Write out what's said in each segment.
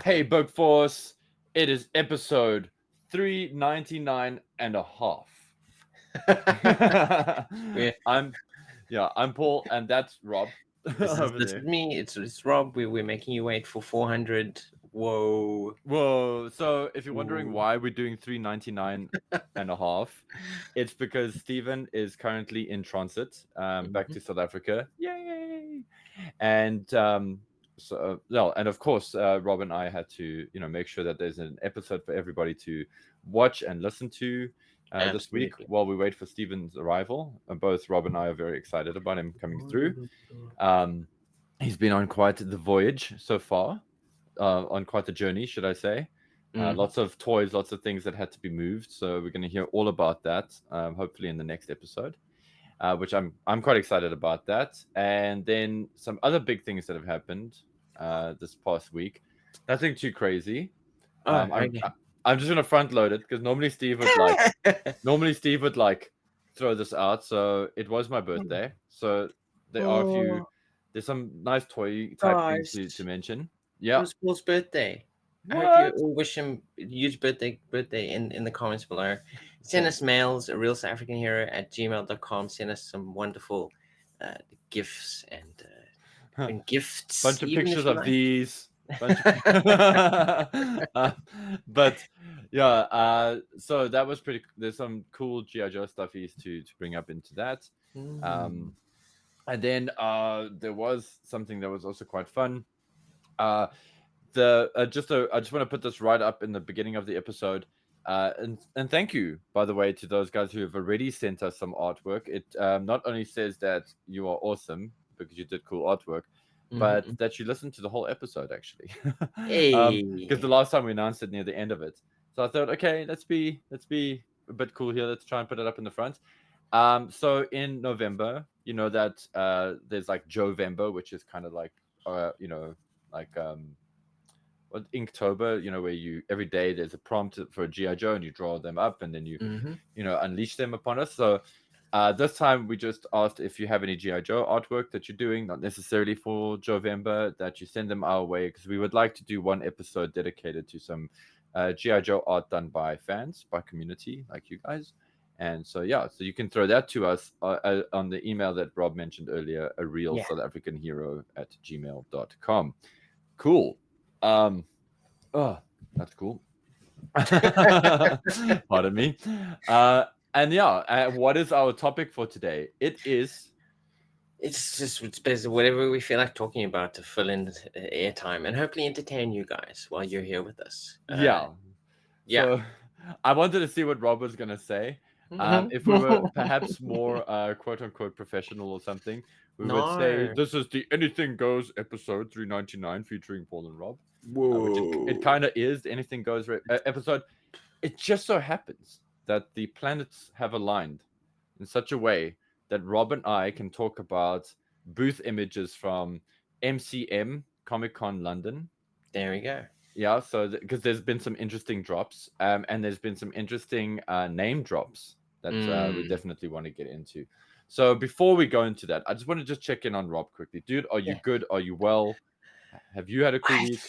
Hey, Bug Force, it is episode 399 and a half. We're, I'm Paul, and that's Rob this is over this is there. me. It's Rob. We're making you wait for 400. Whoa. Whoa, so if you're wondering Ooh. why we're doing 399 and a half, it's because Stephen is currently in transit back Mhm. to South Africa. Yay! And and of course, Rob and I had to, make sure that there's an episode for everybody to watch and listen to this week Absolutely. while we wait for Stephen's arrival. Both Rob and I are very excited about him coming through. Um, he's been on quite the voyage so far, on quite the journey, should I say. Mhm. Lots of toys, lots of things that had to be moved. So we're going to hear all about that, hopefully in the next episode. Which I'm quite excited about that. And then some other big things that have happened this past week. Nothing too crazy. Oh, I'm okay. I'm just gonna front load it because normally Steve would like throw this out. So it was my birthday. So there are a few. Oh There's some nice toy type things gosh. to mention. It Yeah. was Paul's birthday. I hope you What? all wish him a huge birthday in the comments below. Send us Thanks. mails at arealsouthafricanhero at gmail.com. Send us some wonderful gifts and gifts, Bunch of even pictures if you of like. these. Bunch of but yeah, so that was pretty. There's some cool GI Joe stuffies to bring up into that. Mm. Um, and then there was something that was also quite fun. Uh, I just want to put this right up in the beginning of the episode. And thank you, by the way, to those guys who have already sent us some artwork. It not only says that you are awesome because you did cool artwork, but Mhm. that you listened to the whole episode actually. Because Hey. the last time we announced it near the end of it, so I thought, okay, let's be a bit cool here. Let's try and put it up in the front. So in November, you know that there's like Jovember, which is kind of like like what Inktober, where you every day there's a prompt for a GI Joe and you draw them up and then you Mhm. unleash them upon us. So this time we just asked if you have any GI Joe artwork that you're doing, not necessarily for Jovember, that you send them our way because we would like to do one episode dedicated to some GI Joe art done by fans, by community like you guys. And so yeah, so you can throw that to us on the email that Rob mentioned earlier, a real Yeah. South African hero at gmail.com. Cool. Um, oh, that's cool. Pardon me. And yeah, what is our topic for today? It is. It's basically whatever we feel like talking about to fill in airtime and hopefully entertain you guys while you're here with us. Yeah. Yeah. So I wanted to see what Rob was going to say. If we were perhaps more quote unquote professional or something, we would say No. this is the Anything Goes episode 399 featuring Paul and Rob, which it Whoa. kind of is the Anything Goes episode. It just so happens that the planets have aligned in such a way that Rob and I can talk about booth images from MCM Comic Con London. There we go. Yeah, so because there's been some interesting drops, and there's been some interesting name drops that we Mm. definitely want to get into. So before we go into that, I just want to just check in on Rob quickly, dude. Are you Yeah. good? Are you well? Have you had a cool I week?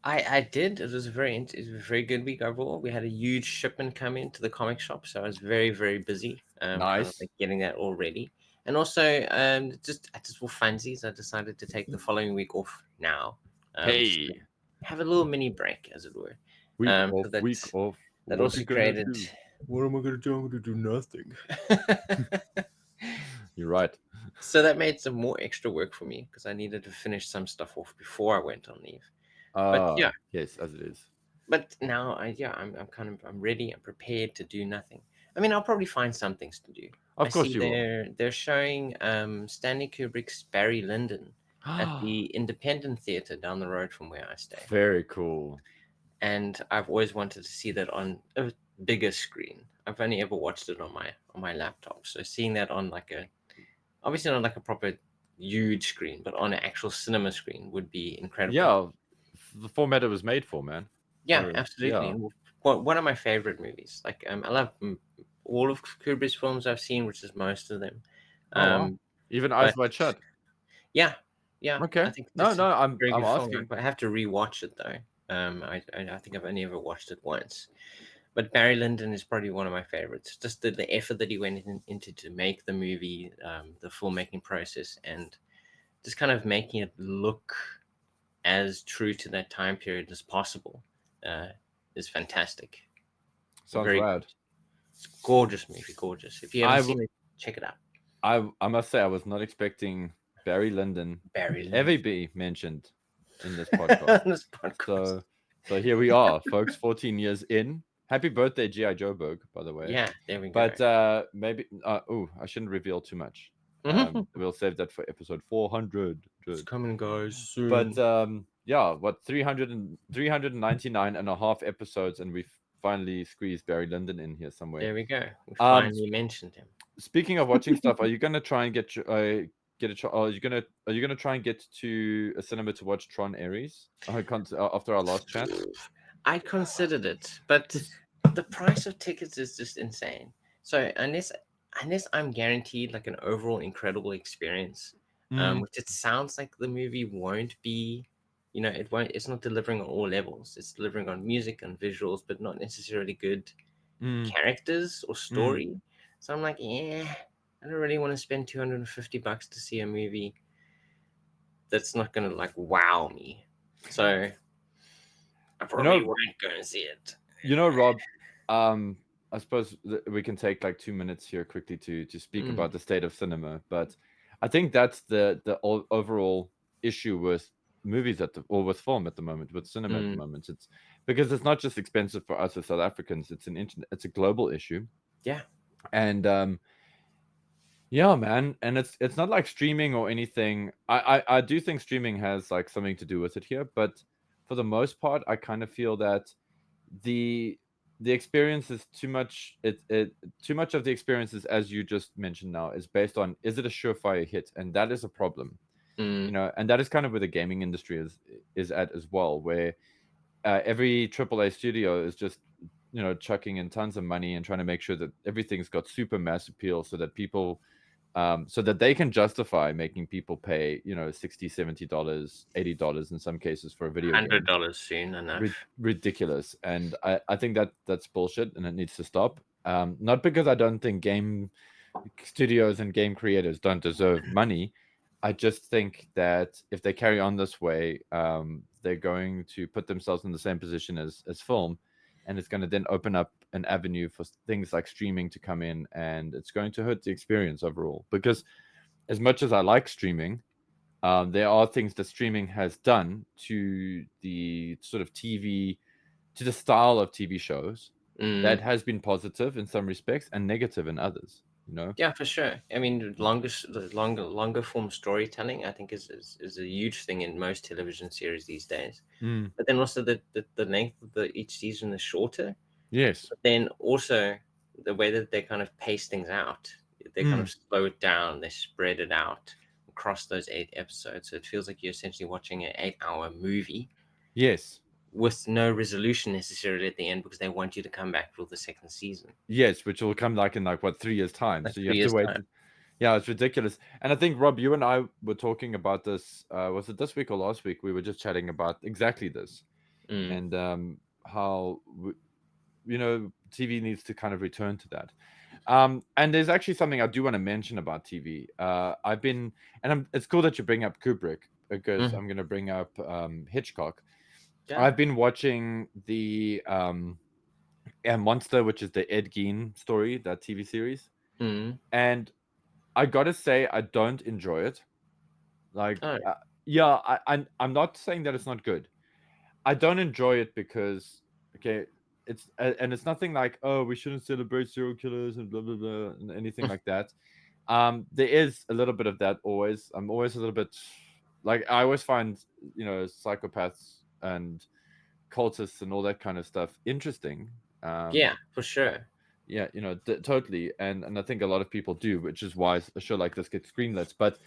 I did. It was it was a very good week overall. We had a huge shipment come into the comic shop, so I was very, very busy, kind of Nice. like getting that all ready. And also, just for funsies, I decided to take the following week off now, just to Hey, have a little mini break, as it were. week So off, that week off. that What also you gonna created. do? What am I gonna do? I'm gonna do nothing. You're right. So that made some more extra work for me because I needed to finish some stuff off before I went on leave. But yeah, Yes, as it is. but now I'm ready. I'm prepared to do nothing. I mean, I'll probably find some things to do. I Of course see you will. they're showing Stanley Kubrick's Barry Lyndon at the Independent Theatre down the road from where I stay, Very cool. and I've always wanted to see that on a bigger screen. I've only ever watched it on my laptop, so seeing that on like a obviously not like a proper huge screen, but on an actual cinema screen would be incredible. Yeah, the format it was made for, man. Yeah, So absolutely. yeah. And one of my favorite movies. Like I love all of Kubrick's films I've seen, which is most of them. Oh wow. Um, Even Eyes but Wide Shut. yeah, yeah, I Okay. think No, that's a no, I'm very I'm good film. asking. But I have to rewatch it though. I think I've only ever watched it once. But Barry Lyndon is probably one of my favorites. Just the effort that he went into to make the movie, the filmmaking process, and just kind of making it look as true to that time period as possible uh, is fantastic. Sounds Very rad. good. It's gorgeous movie, gorgeous. If you haven't seen it, check it out. I must say I was not expecting Barry Lyndon Barry to ever Lyndon. be mentioned in this podcast. This podcast. So here we are, folks, 14 years in. Happy birthday, GI Joburg, by the way. Yeah, there we go. But maybe I shouldn't reveal too much. Mhm. We'll save that for episode 400. It's coming, guys, soon. But yeah, what 399 and a half episodes, and we've finally squeezed Barry Lyndon in here somewhere. There we go. We Um, finally mentioned him. Speaking of watching stuff, are you gonna try and are you gonna try and get to a cinema to watch Tron Ares after our last chat? I considered it, but the price of tickets is just insane. So unless I'm guaranteed like an overall incredible experience, which it sounds like the movie won't be, it won't. It's not delivering on all levels. It's delivering on music and visuals, but not necessarily good characters or story. So I'm like, yeah, I don't really want to spend $250 to see a movie that's not gonna like wow me. So I probably won't go and see it. Rob, I suppose we can take like 2 minutes here quickly to speak about the state of cinema, but I think that's the overall issue with movies or with film at the moment, with cinema at the moment. It's because it's not just expensive for us as South Africans; it's a global issue. Yeah, and yeah, man, and it's not like streaming or anything. I do think streaming has like something to do with it here, but for the most part, I kind of feel that the experience is too much. Too much of the experiences, as you just mentioned now, is based on, is it a surefire hit, and that is a problem. And that is kind of where the gaming industry is at as well, where every AAA studio is just chucking in tons of money and trying to make sure that everything's got super mass appeal, so that people so that they can justify making people pay $60, $70, $80 in some cases for a video game. $100 soon enough. Ridiculous. And I think that's bullshit, and it needs to stop. Not because I don't think game studios and game creators don't deserve money. I just think that if they carry on this way, they're going to put themselves in the same position as film, and it's going to then open up an avenue for things like streaming to come in, and it's going to hurt the experience overall. Because as much as I like streaming, there are things that streaming has done to the sort of TV, to the style of TV shows, that has been positive in some respects and negative in others. Yeah, for sure. I mean, the longer form storytelling, I think, is a huge thing in most television series these days. But then also the length of each season is shorter. Yes. But then also the way that they kind of pace things out, they kind of slow it down, they spread it out across those 8 episodes. So it feels like you're essentially watching an 8-hour movie. Yes. With no resolution necessarily at the end, because they want you to come back for the second season. Yes, which will come like in 3 years' time. Like so you have to wait. Yeah, it's ridiculous. And I think, Rob, you and I were talking about this. Was it this week or last week? We were just chatting about exactly this, and how TV needs to kind of return to that. And there's actually something I do want to mention about TV. It's cool that you bring up Kubrick, because I'm going to bring up Hitchcock. Yeah. I've been watching the Monster, which is the Ed Gein story, that TV series, and I gotta say I don't enjoy it. Like, I'm not saying that it's not good. I don't enjoy it because, okay, it's nothing like, oh, we shouldn't celebrate serial killers and blah blah blah and anything like that. There is a little bit of that always. I'm always a little bit like, I always find psychopaths and cultists and all that kind of stuff interesting. Yeah, for sure. Yeah, totally, and I think a lot of people do, which is why a show like this gets greenlit. But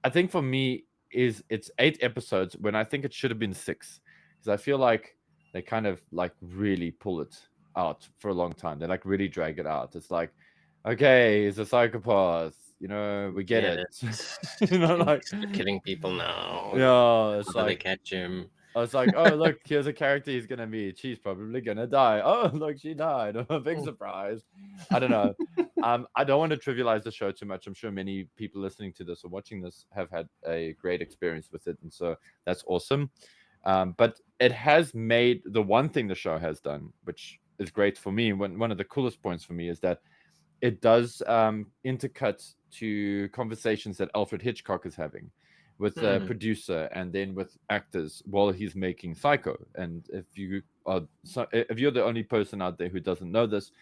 I think for me, it's 8 episodes when I think it should have been 6, because I feel like they kind of like really pull it out for a long time. They like really drag it out. It's like, okay, he's a psychopath, we get it. Like killing people now. Yeah, it's like they catch him. I was like, oh look, here's a character he's gonna meet. She's probably gonna die. Oh look, she died. Big Mm. surprise. I don't know. I don't want to trivialize the show too much. I'm sure many people listening to this or watching this have had a great experience with it, and so that's awesome. But it has made the one thing the show has done, which is great for me. One of the coolest points for me is that it does intercut to conversations that Alfred Hitchcock is having with the Mm. producer and then with actors while he's making Psycho. And if you're the only person out there who doesn't know this,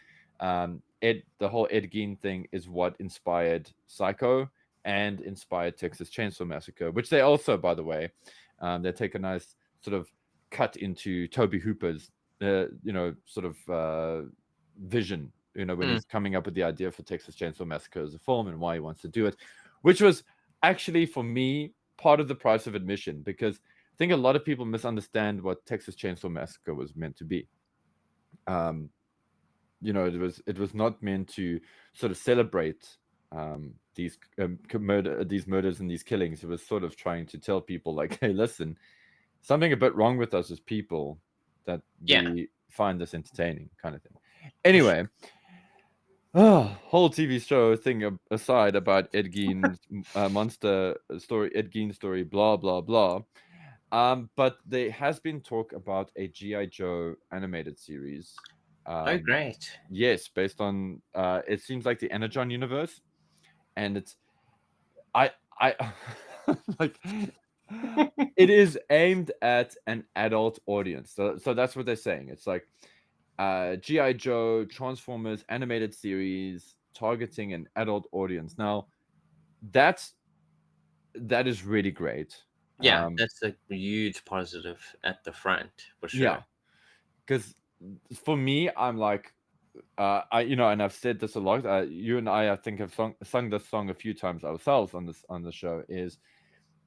the whole Ed Gein thing is what inspired Psycho and inspired Texas Chainsaw Massacre, which they also, by the way, they take a nice sort of cut into Toby Hooper's, sort of vision, when Mm. he's coming up with the idea for Texas Chainsaw Massacre as a film and why he wants to do it, which was actually for me part of the price of admission, because I think a lot of people misunderstand what Texas Chainsaw Massacre was meant to be. Um, it was not meant to sort of celebrate these murders and these killings. It was sort of trying to tell people like, hey, listen, something a bit wrong with us as people, that Yeah, we find this entertaining, kind of thing. for sure. Anyway, whole TV show thing aside about Ed Gein's monster story, Ed Gein story, blah blah blah. But there has been talk about a GI Joe animated series. Oh, Um, great. yes, based on it seems like the Energon universe, and I like it is aimed at an adult audience. So that's what they're saying. It's like GI Joe Transformers animated series targeting an adult audience. Now, that's that is really great. Yeah, Um, that's a huge positive at the front for yeah, sure. because for me, I'm like, and I've said this a lot. You and I think, have sung this song a few times ourselves on the show. Is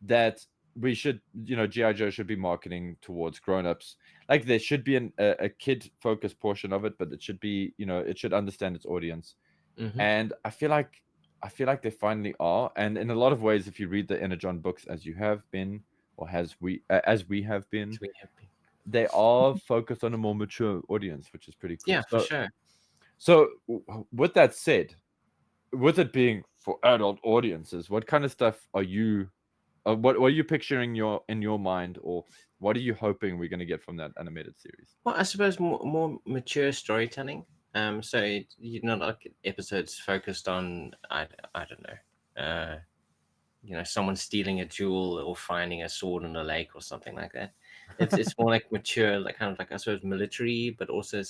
that we should, GI Joe should be marketing towards grown-ups. Like there should be a kid focused portion of it, but it should be, it should understand its audience. Mm-hmm. And I feel like they finally are. And in a lot of ways, if you read the Energon books as you have been, or as we have been, So we have been. they are focused on a more mature audience, which is pretty cool. Yeah, for sure. So with that said, with it being for adult audiences, what kind of stuff are you what are you picturing in your mind, or what are you hoping we're going to get from that animated series? Well, I suppose more mature storytelling. So like episodes focused on I don't know, someone stealing a jewel or finding a sword in a lake or something like that. It's more like mature, like kind of like I suppose military, but also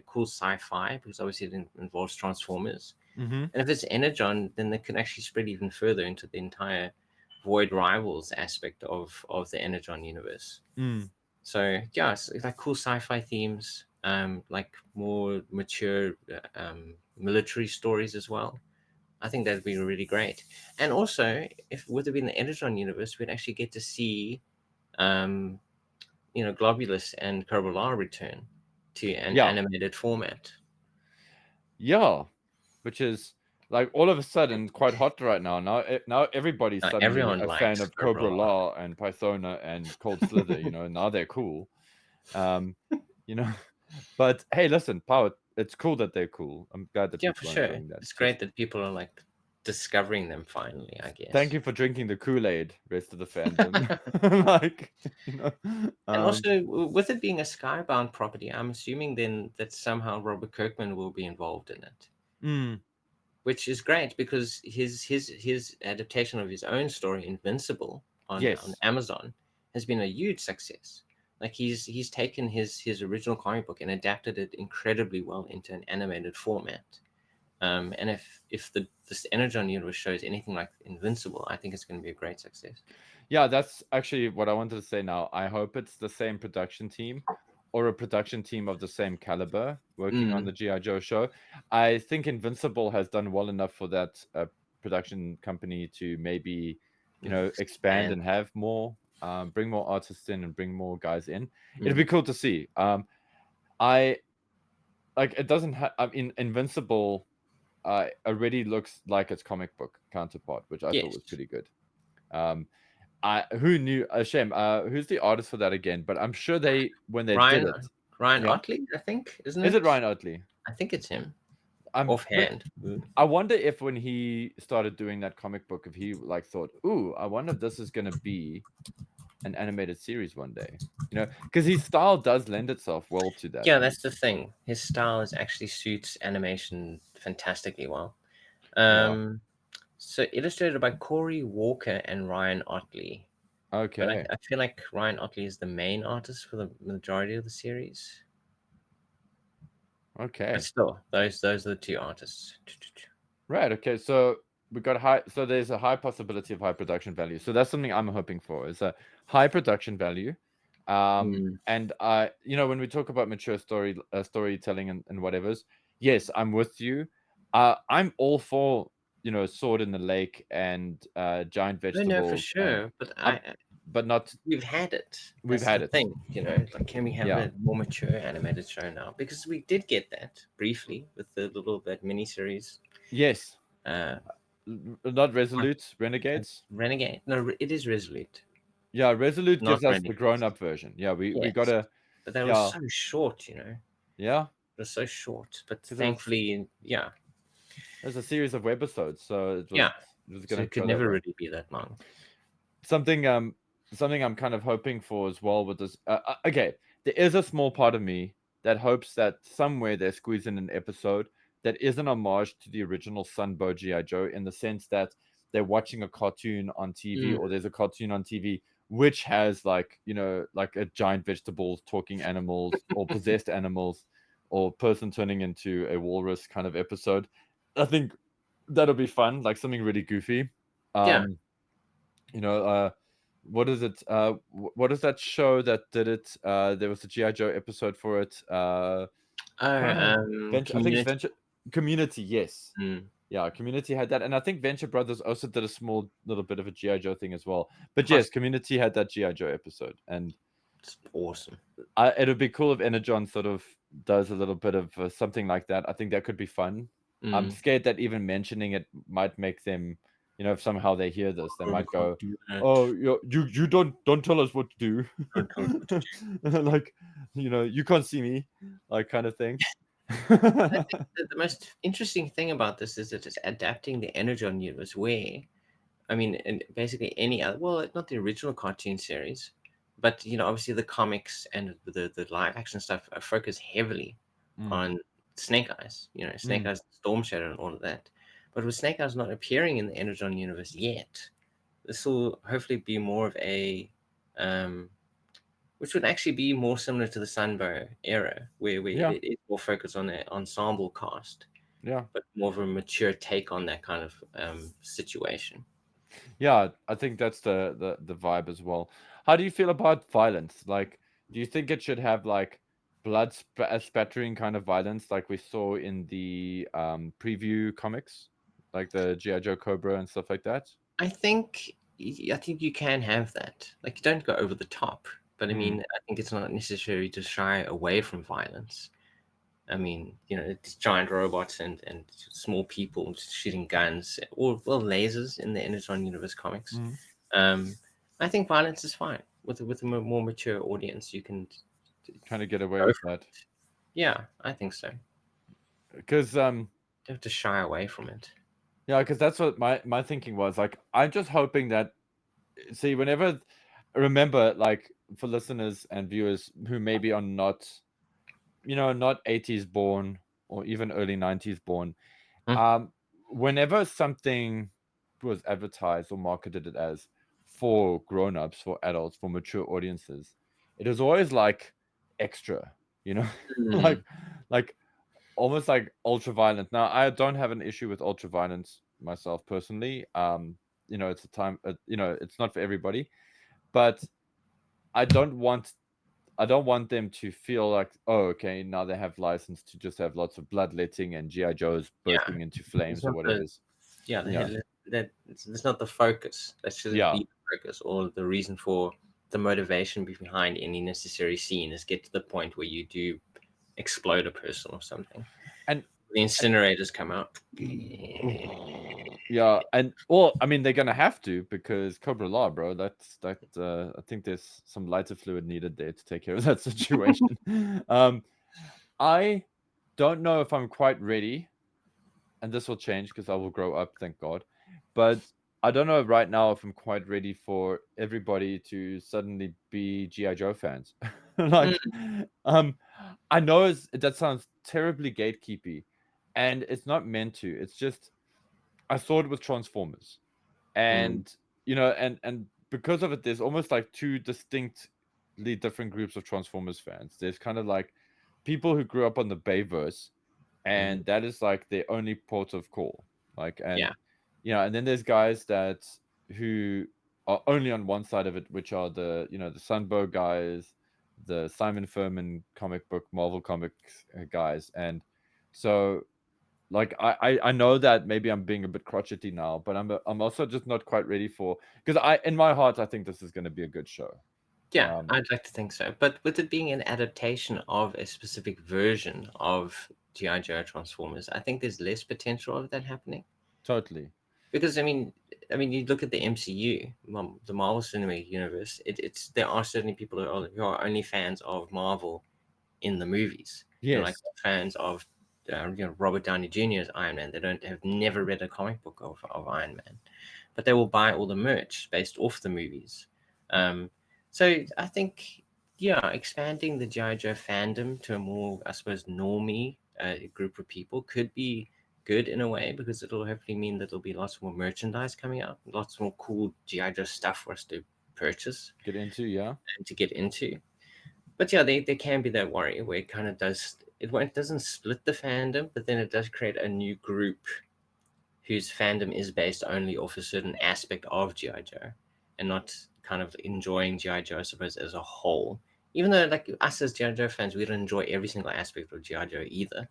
cool sci-fi, because obviously it involves Transformers. Mm-hmm. And if it's Energon, then they can actually spread even further into the entire Void Rivals aspect of the Energon universe. Mm. So yeah, it's like cool sci-fi themes, like more mature military stories as well. I think that'd be really great. And also, if would it be in the Energon universe, we'd actually get to see, um, Globulus and Corbular return to an Yeah, animated format. yeah, which is like all of a sudden quite hot right now. Now everybody's suddenly Everyone a fan likes of Cobra Corbular. Law and Pythona and Cold Slither. Now they're cool. Um, you know, but hey, listen, Power. It's cool that they're cool. I'm glad that Yeah, for people are sure. enjoying that. It's Just great that people are like discovering them finally, I thank guess. you for drinking the Kool-Aid, rest of the fandom. like, you know, And um, also, with it being a Skybound property, I'm assuming then that somehow Robert Kirkman will be involved in it, mm, which is great because his adaptation of his own story, Invincible, on yes, Amazon, has been a huge success. Like he's taken his original comic book and adapted it incredibly well into an animated format. And if this Energon universe shows anything like Invincible, I think it's going to be a great success. yeah, that's actually what I wanted to say now. I hope it's the same production team or a production team of the same caliber working on Mm, the GI Joe show. I think Invincible has done well enough for that production company to maybe, expand and and have more, bring more artists in and bring more guys in. It'd mm, be cool to see. I like it doesn't have. I mean, Invincible already looks like its comic book counterpart, which I thought yes, was pretty good. Um, who knew Shem, who's the artist for that again? But I'm sure they when they did Ryan it. Ryan Yeah. Otley, I think, isn't Is it it? Ryan Otley? I think it's him. I'm Offhand. I wonder if when he started doing that comic book, if he like thought, "Ooh, I wonder if this is gonna be an animated series one day." Because his style does lend itself well to that. Yeah, that's the thing. His style is actually suits animation fantastically well. Yeah. So illustrated by Corey Walker and Ryan Otley. But Okay. I feel like Ryan Otley is the main artist for the majority of the series. But Okay. still, those are the two artists. Right. Okay. So we got high. So there's a high possibility of high production value. So that's something I'm hoping for. Is a high production value. Mm. And when we talk about mature storytelling and whatever's, yes, I'm with you. I'm all for sword in the lake and giant No, no, for vegetables and sure. But um, but not we've had it. we've That's the had it. thing, Like, can we have Yeah. a more mature animated show now? Because we did get that briefly with that mini series. Yes. Uh, Not Resolute Renegades. Renegade. No, it is Resolute, Yeah, Resolute not gives us the Renegades. grown-up version. Yeah, we Yes, gotta. but that was Yeah, so short. yeah, It was so short. But because thankfully, yeah, it was a series of webisodes, so yeah. it was So gonna it could go that never way. really be that long. Something something I'm kind of hoping for as well with this. Okay, there is a small part of me that hopes that somewhere they squeeze in an episode that is an homage to the original Sunbow GI Joe in the sense that they're watching a cartoon on TV Mm. or there's a cartoon on TV which has like a giant vegetable talking animals or possessed animals or person turning into a walrus kind of episode. I think that'll be fun, like something really goofy. Yeah. Um, you know, what is it? What is that show that did it? There was a GI Joe episode for it. Venture, I think it's Community. Venture Community. Yes, Mm. yeah, Community had that, and I think Venture Brothers also did a small little bit of a GI Joe thing as well. But yes, Plus, Community had that GI Joe episode, and it's awesome. it'd be cool if Energon sort of does a little bit of something like that. I think that could be fun. I'm Mm. scared that even mentioning it might make them, if somehow they hear this, they Oh, we might can't go, do that. "Oh, you don't tell us what to do," Don't tell us what to like, you can't see me, like kind of thing. I think that the most interesting thing about this is that it's adapting the Energon universe, where, I mean, and basically any other, well, not the original cartoon series, but obviously the comics and the live action stuff focus heavily Mm, on Snake Eyes. Snake mm. Eyes, Storm Shadow, and all of that. But with Snake Eyes not appearing in the Energon universe yet, this will hopefully be more of a um, which would actually be more similar to the Sunbow era, where Yeah, it more focused on an ensemble cast, yeah, but more of a mature take on that kind of situation. yeah. I think that's the vibe as well. How do you feel about violence? Like, do you think it should have like spattering kind of violence like we saw in the preview comics, like the GI Joe Cobra and stuff like that? I think you can have that. Like, you don't go over the top, but I Mm, mean, I think it's not necessary to shy away from violence. I mean, it's giant robots and small people shooting guns, or well, lasers in the Energon Universe comics. mm. Um, I think violence is fine with a more mature audience. You can Kind of get away go with for that it. Yeah, I think so. because You have to shy away from it. yeah, because that's what my thinking was. Like, I'm just hoping that see whenever remember like for listeners and viewers who maybe are not 80s born or even early 90s born. Hmm? Um, Whenever something was advertised or marketed it as for grown-ups, for adults, for mature audiences, it was always like extra, you know, Mm, like like almost like ultra violent. Now, I don't have an issue with ultra violence myself personally. It's a time, it's not for everybody, but I don't want I don't want them to feel like, oh, okay, now they have license to just have lots of bloodletting and GI Joes yeah, bursting into it's flames or not the whatever. yeah Yeah, it's not the focus. That shouldn't yeah, be the focus or the reason for the motivation behind any necessary scene is get to the point where you do explode a person or something. and The incinerators come out. Yeah, and well, I mean, they're gonna have to because Cobra Law, bro. That's that. I think there's some lighter fluid needed there to take care of that situation. I don't know if I'm quite ready, and this will change because I will grow up, thank God. But I don't know right now if I'm quite ready for everybody to suddenly be GI Joe fans. Mm, Like, um, I know that sounds terribly gatekeepy, and it's not meant to. It's just I saw it with Transformers, mm, and and because of it, there's almost like two distinctly different groups of Transformers fans. There's kind of like people who grew up on the Bayverse, mhm. and that is like their only port of call. Like, Yeah. and and then there's guys that who are only on one side of it, which are the the Sunbow guys, the Simon Furman comic book Marvel comics guys, and so like I know that maybe I'm being a bit crotchety now, but I'm also just not quite ready for, because I in my heart I think this is going to be a good show. Yeah, Um, I'd like to think so. But with it being an adaptation of a specific version of GI Joe Transformers, I think there's less potential of that happening. totally. Because I mean, you look at the MCU, the Marvel Cinematic Universe. It's there are certainly people who are only fans of Marvel in the movies. Like Yes, fans of Robert Downey Jr.'s Iron Man. They don't have never read a comic book of Iron Man, but they will buy all the merch based off the movies. Um, so I think, yeah, expanding the GI Joe fandom to a more, I suppose, normie group of people could be good in a way, because it'll hopefully mean that there'll be lots more merchandise coming out, lots more cool GI Joe stuff for us to purchase get into, yeah. and to get into. But yeah, there can be that worry where it kind of doesn't split the fandom, but then it does create a new group whose fandom is based only off a certain aspect of GI Joe, and not kind of enjoying GI Joe, I suppose, as a whole. Even though, like us as GI Joe fans, we don't enjoy every single aspect of GI Joe either,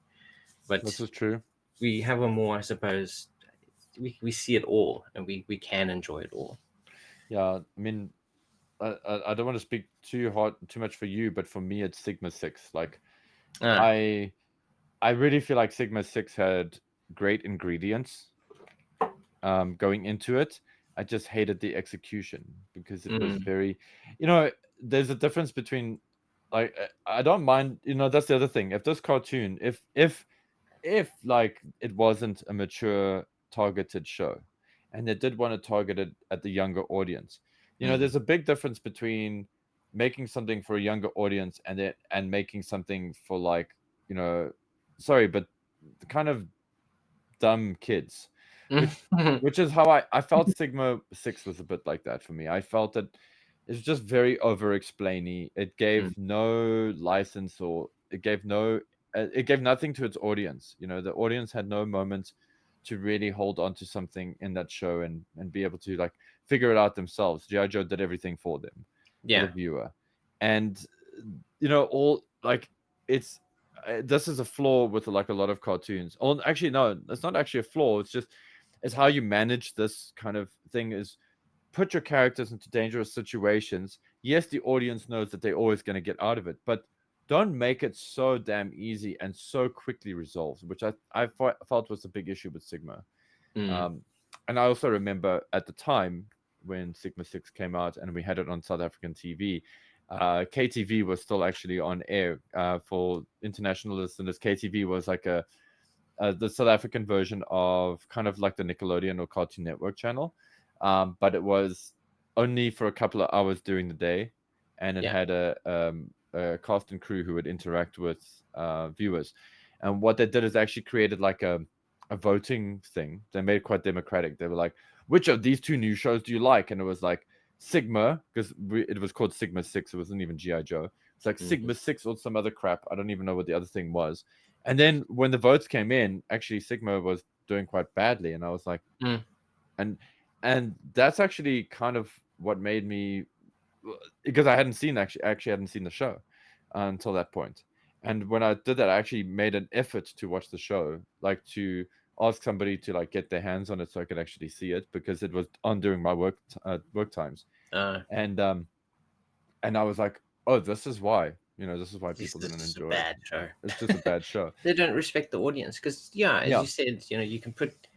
but This is true. we have a more, I suppose, we see it all, and we can enjoy it all. Yeah, I mean, I don't want to speak too much for you, but for me, it's Sigma Six. Like, Ah, I I really feel like Sigma Six had great ingredients going into it. I just hated the execution because it was mm, very, there's a difference between, like, I don't mind, that's the other thing. If this cartoon, if like it wasn't a mature targeted show, and they did want to target it at the younger audience, mm, there's a big difference between making something for a younger audience and making something for, like, you know sorry, but the kind of dumb kids, which mm, which is how I felt Sigma 6 was a bit like that for me. I felt that it's just very over explainy. It gave mm, no license, or it gave nothing to its audience. The audience had no moment to really hold on to something in that show and be able to, like, figure it out themselves. GI Joe did everything for them, for the yeah, viewer. And all, like, it's this is a flaw with, like, a lot of cartoons. Oh, actually, no, it's not actually a flaw. It's how you manage this kind of thing. Is put your characters into dangerous situations. Yes, the audience knows that they're always going to get out of it, but don't make it so damn easy and so quickly resolved, which I felt was a big issue with Sigma. mm, um, and I also remember at the time when Sigma 6 came out and we had it on South African TV, KTV was still actually on air. For international listeners, KTV was like the South African version of kind of like the Nickelodeon or Cartoon Network channel, but it was only for a couple of hours during the day, and it yeah, had a cast and crew who would interact with viewers. And what they did is actually created like a voting thing. They made it quite democratic. They were like, "Which of these two new shows do you like?" And it was like Sigma, because it was called Sigma 6. It wasn't even GI Joe. It's like mm, Sigma 6 or some other crap. I don't even know what the other thing was. And then when the votes came in, actually Sigma was doing quite badly, and I was like, mm, and that's actually kind of what made me, because I hadn't seen actually hadn't seen the show until that point. And when I did that, I actually made an effort to watch the show, like to ask somebody to, like, get their hands on it so I could actually see it, because it was on during my work times. uh, And I was like, oh, this is why. This is why This people didn't is a enjoy it. bad show. It's just a bad show. They don't respect the audience because, yeah, as Yeah. you said, you can put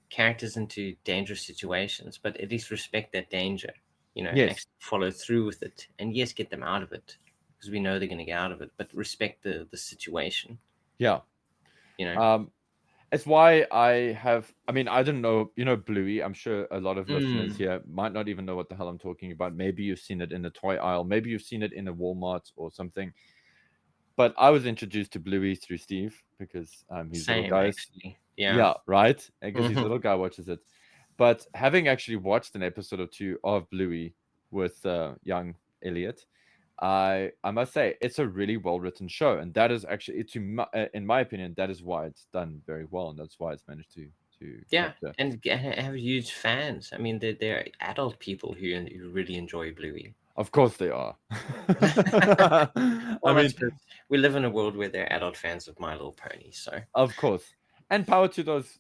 characters into dangerous situations, but at least respect that danger. And Yes. actually follow through with it, and yes, get them out of it because we know they're going to get out of it. But respect the situation. Yeah. You know. It's why I mean, I don't know, Bluey. I'm sure a lot of listeners Mm, here might not even know what the hell I'm talking about. Maybe you've seen it in the toy aisle. Maybe you've seen it in a Walmart or something. But I was introduced to Bluey through Steve because his little same guys. actually. Yeah. Yeah, right. Because his Hmm. little guy watches it. But having actually watched an episode or two of Bluey with young Elliot, I must say it's a really well written show, and that is actually in my opinion that is why it's done very well, and that's why it's managed to Yeah, capture. and have huge fans. I mean, they're adult people who really enjoy Bluey. Of course they are. I Well, I mean, suppose we live in a world where they're adult fans of My Little Pony, so of course, and power to those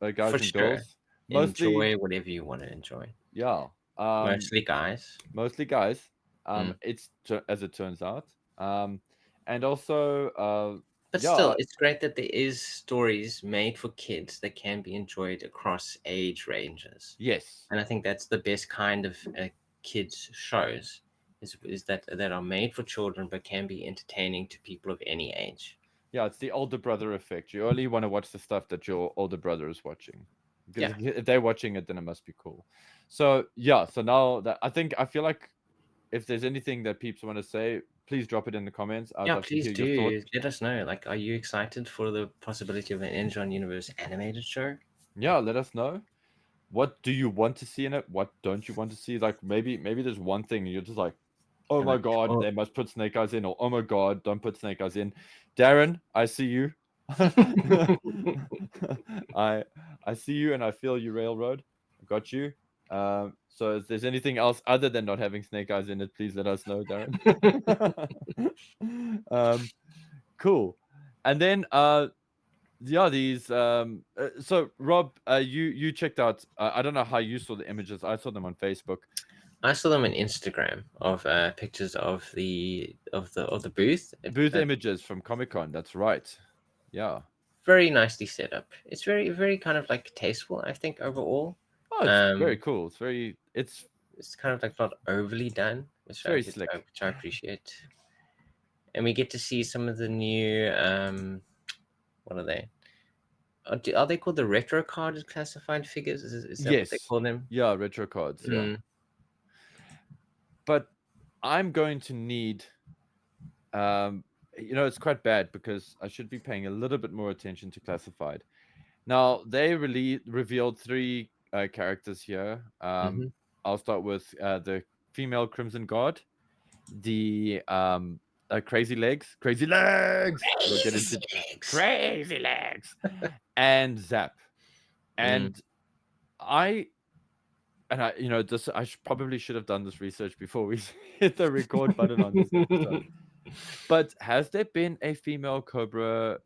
for guys and sure, girls. Mostly, enjoy whatever you want to enjoy. yeah. Um, Mostly guys. Mostly guys. Mm. As it turns out. And also, But yeah, still, it's great that there is stories made for kids that can be enjoyed across age ranges, yes, and I think that's the best kind of kids shows is that are made for children but can be entertaining to people of any age. yeah, it's the older brother effect. You only want to watch the stuff that your older brother is watching, because Yeah, if they're watching it, then it must be cool. So yeah, so now that I feel like if there's anything that peeps want to say, please drop it in the comments. I'd yeah. love to Please hear your thoughts. do let us know. Like, are you excited for the possibility of an Energon Universe animated show? Yeah, let us know. What do you want to see in it? What don't you want to see? Like maybe there's one thing and you're just like, oh You're my like, god, oh. they must put Snake Eyes in, or oh my god, don't put Snake Eyes in. Darren, I see you. I I see you and I feel you, Railroad. I got you. So if there's anything else other than not having Snake Eyes in it, please let us know, Darren. um, cool. And then yeah, these so Rob, you checked out, I don't know how you saw the images. I saw them on Facebook. I saw them on Instagram of pictures of the booth. Booth images from Comic-Con, that's right. Yeah. Very nicely set up. It's very kind of like tasteful, I think, overall. Oh, it's very Um, cool. it's kind of like not overly done, It's very slick. which I appreciate. And we get to see some of the new what are they? Are they called the retro card classified figures? Is that what they Yes. call them? Yeah, retro cards, yeah. Mm. But I'm going to need it's quite bad because I should be paying a little bit more attention to classified. Now, they revealed three characters here. Hmm. I'll start with the female Crimson Guard, the Crazy Legs. We'll get into Crazy Legs and Zap. Mm. And I and I, this I probably should have done this research before we hit the record button on this episode. But has there been a female Cobra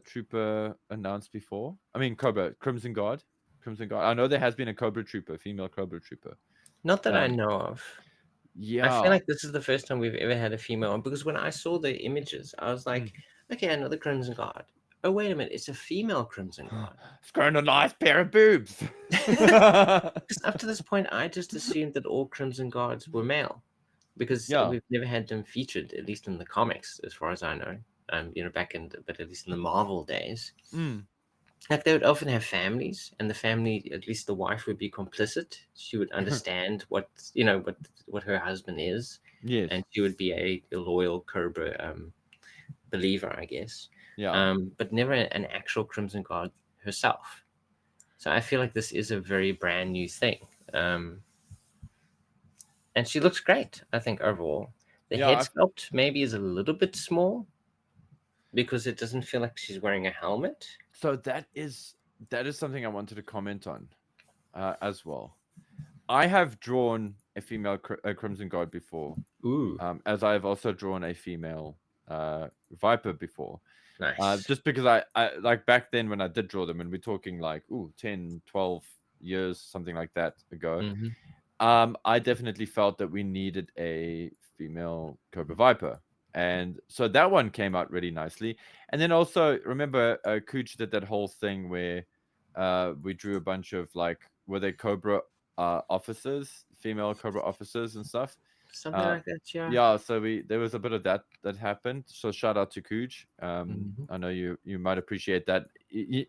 trooper announced before? I mean, Crimson Guard. I know there has been a Cobra trooper, female Cobra trooper. Not that I Um, know of. I feel yeah. like this is the first time we've ever had a female one because when I saw the images, I was Mm. like, okay, another Crimson Guard. Oh, wait a minute, it's a female Crimson Guard. It's got a nice pair of boobs. Because up to this point, I just assumed that all Crimson Guards were male because Yeah. we've never had them featured, at least in the comics, as far as I know. But at least in the Marvel days, Mm. like they would often have families, and the family, at least the wife, would be complicit. She would understand what her husband is, Yes. and she would be a loyal Cobra believer, I guess. Yeah. But never an actual Crimson Guard herself. So I feel like this is a very brand new thing. And she looks great, I think, overall. The Yeah. head sculpt maybe is a little bit small because it doesn't feel like she's wearing a helmet. So that is something I wanted to comment on as well. I have drawn a female Crimson Guard before, Ooh, as I have also drawn a female Viper before. nice. Just because I like back then when I did draw them, and we're talking like 10, 12 years, something like that ago. Hmm. I definitely felt that we needed a female Cobra Viper. And so that one came out really nicely. And then also remember, Cooch did that whole thing where we drew a bunch of like, were they Cobra officers, female Cobra officers and stuff. Something like that, yeah. Yeah, so there was a bit of that happened. So shout out to Cooch. Mhm. I know you might appreciate that.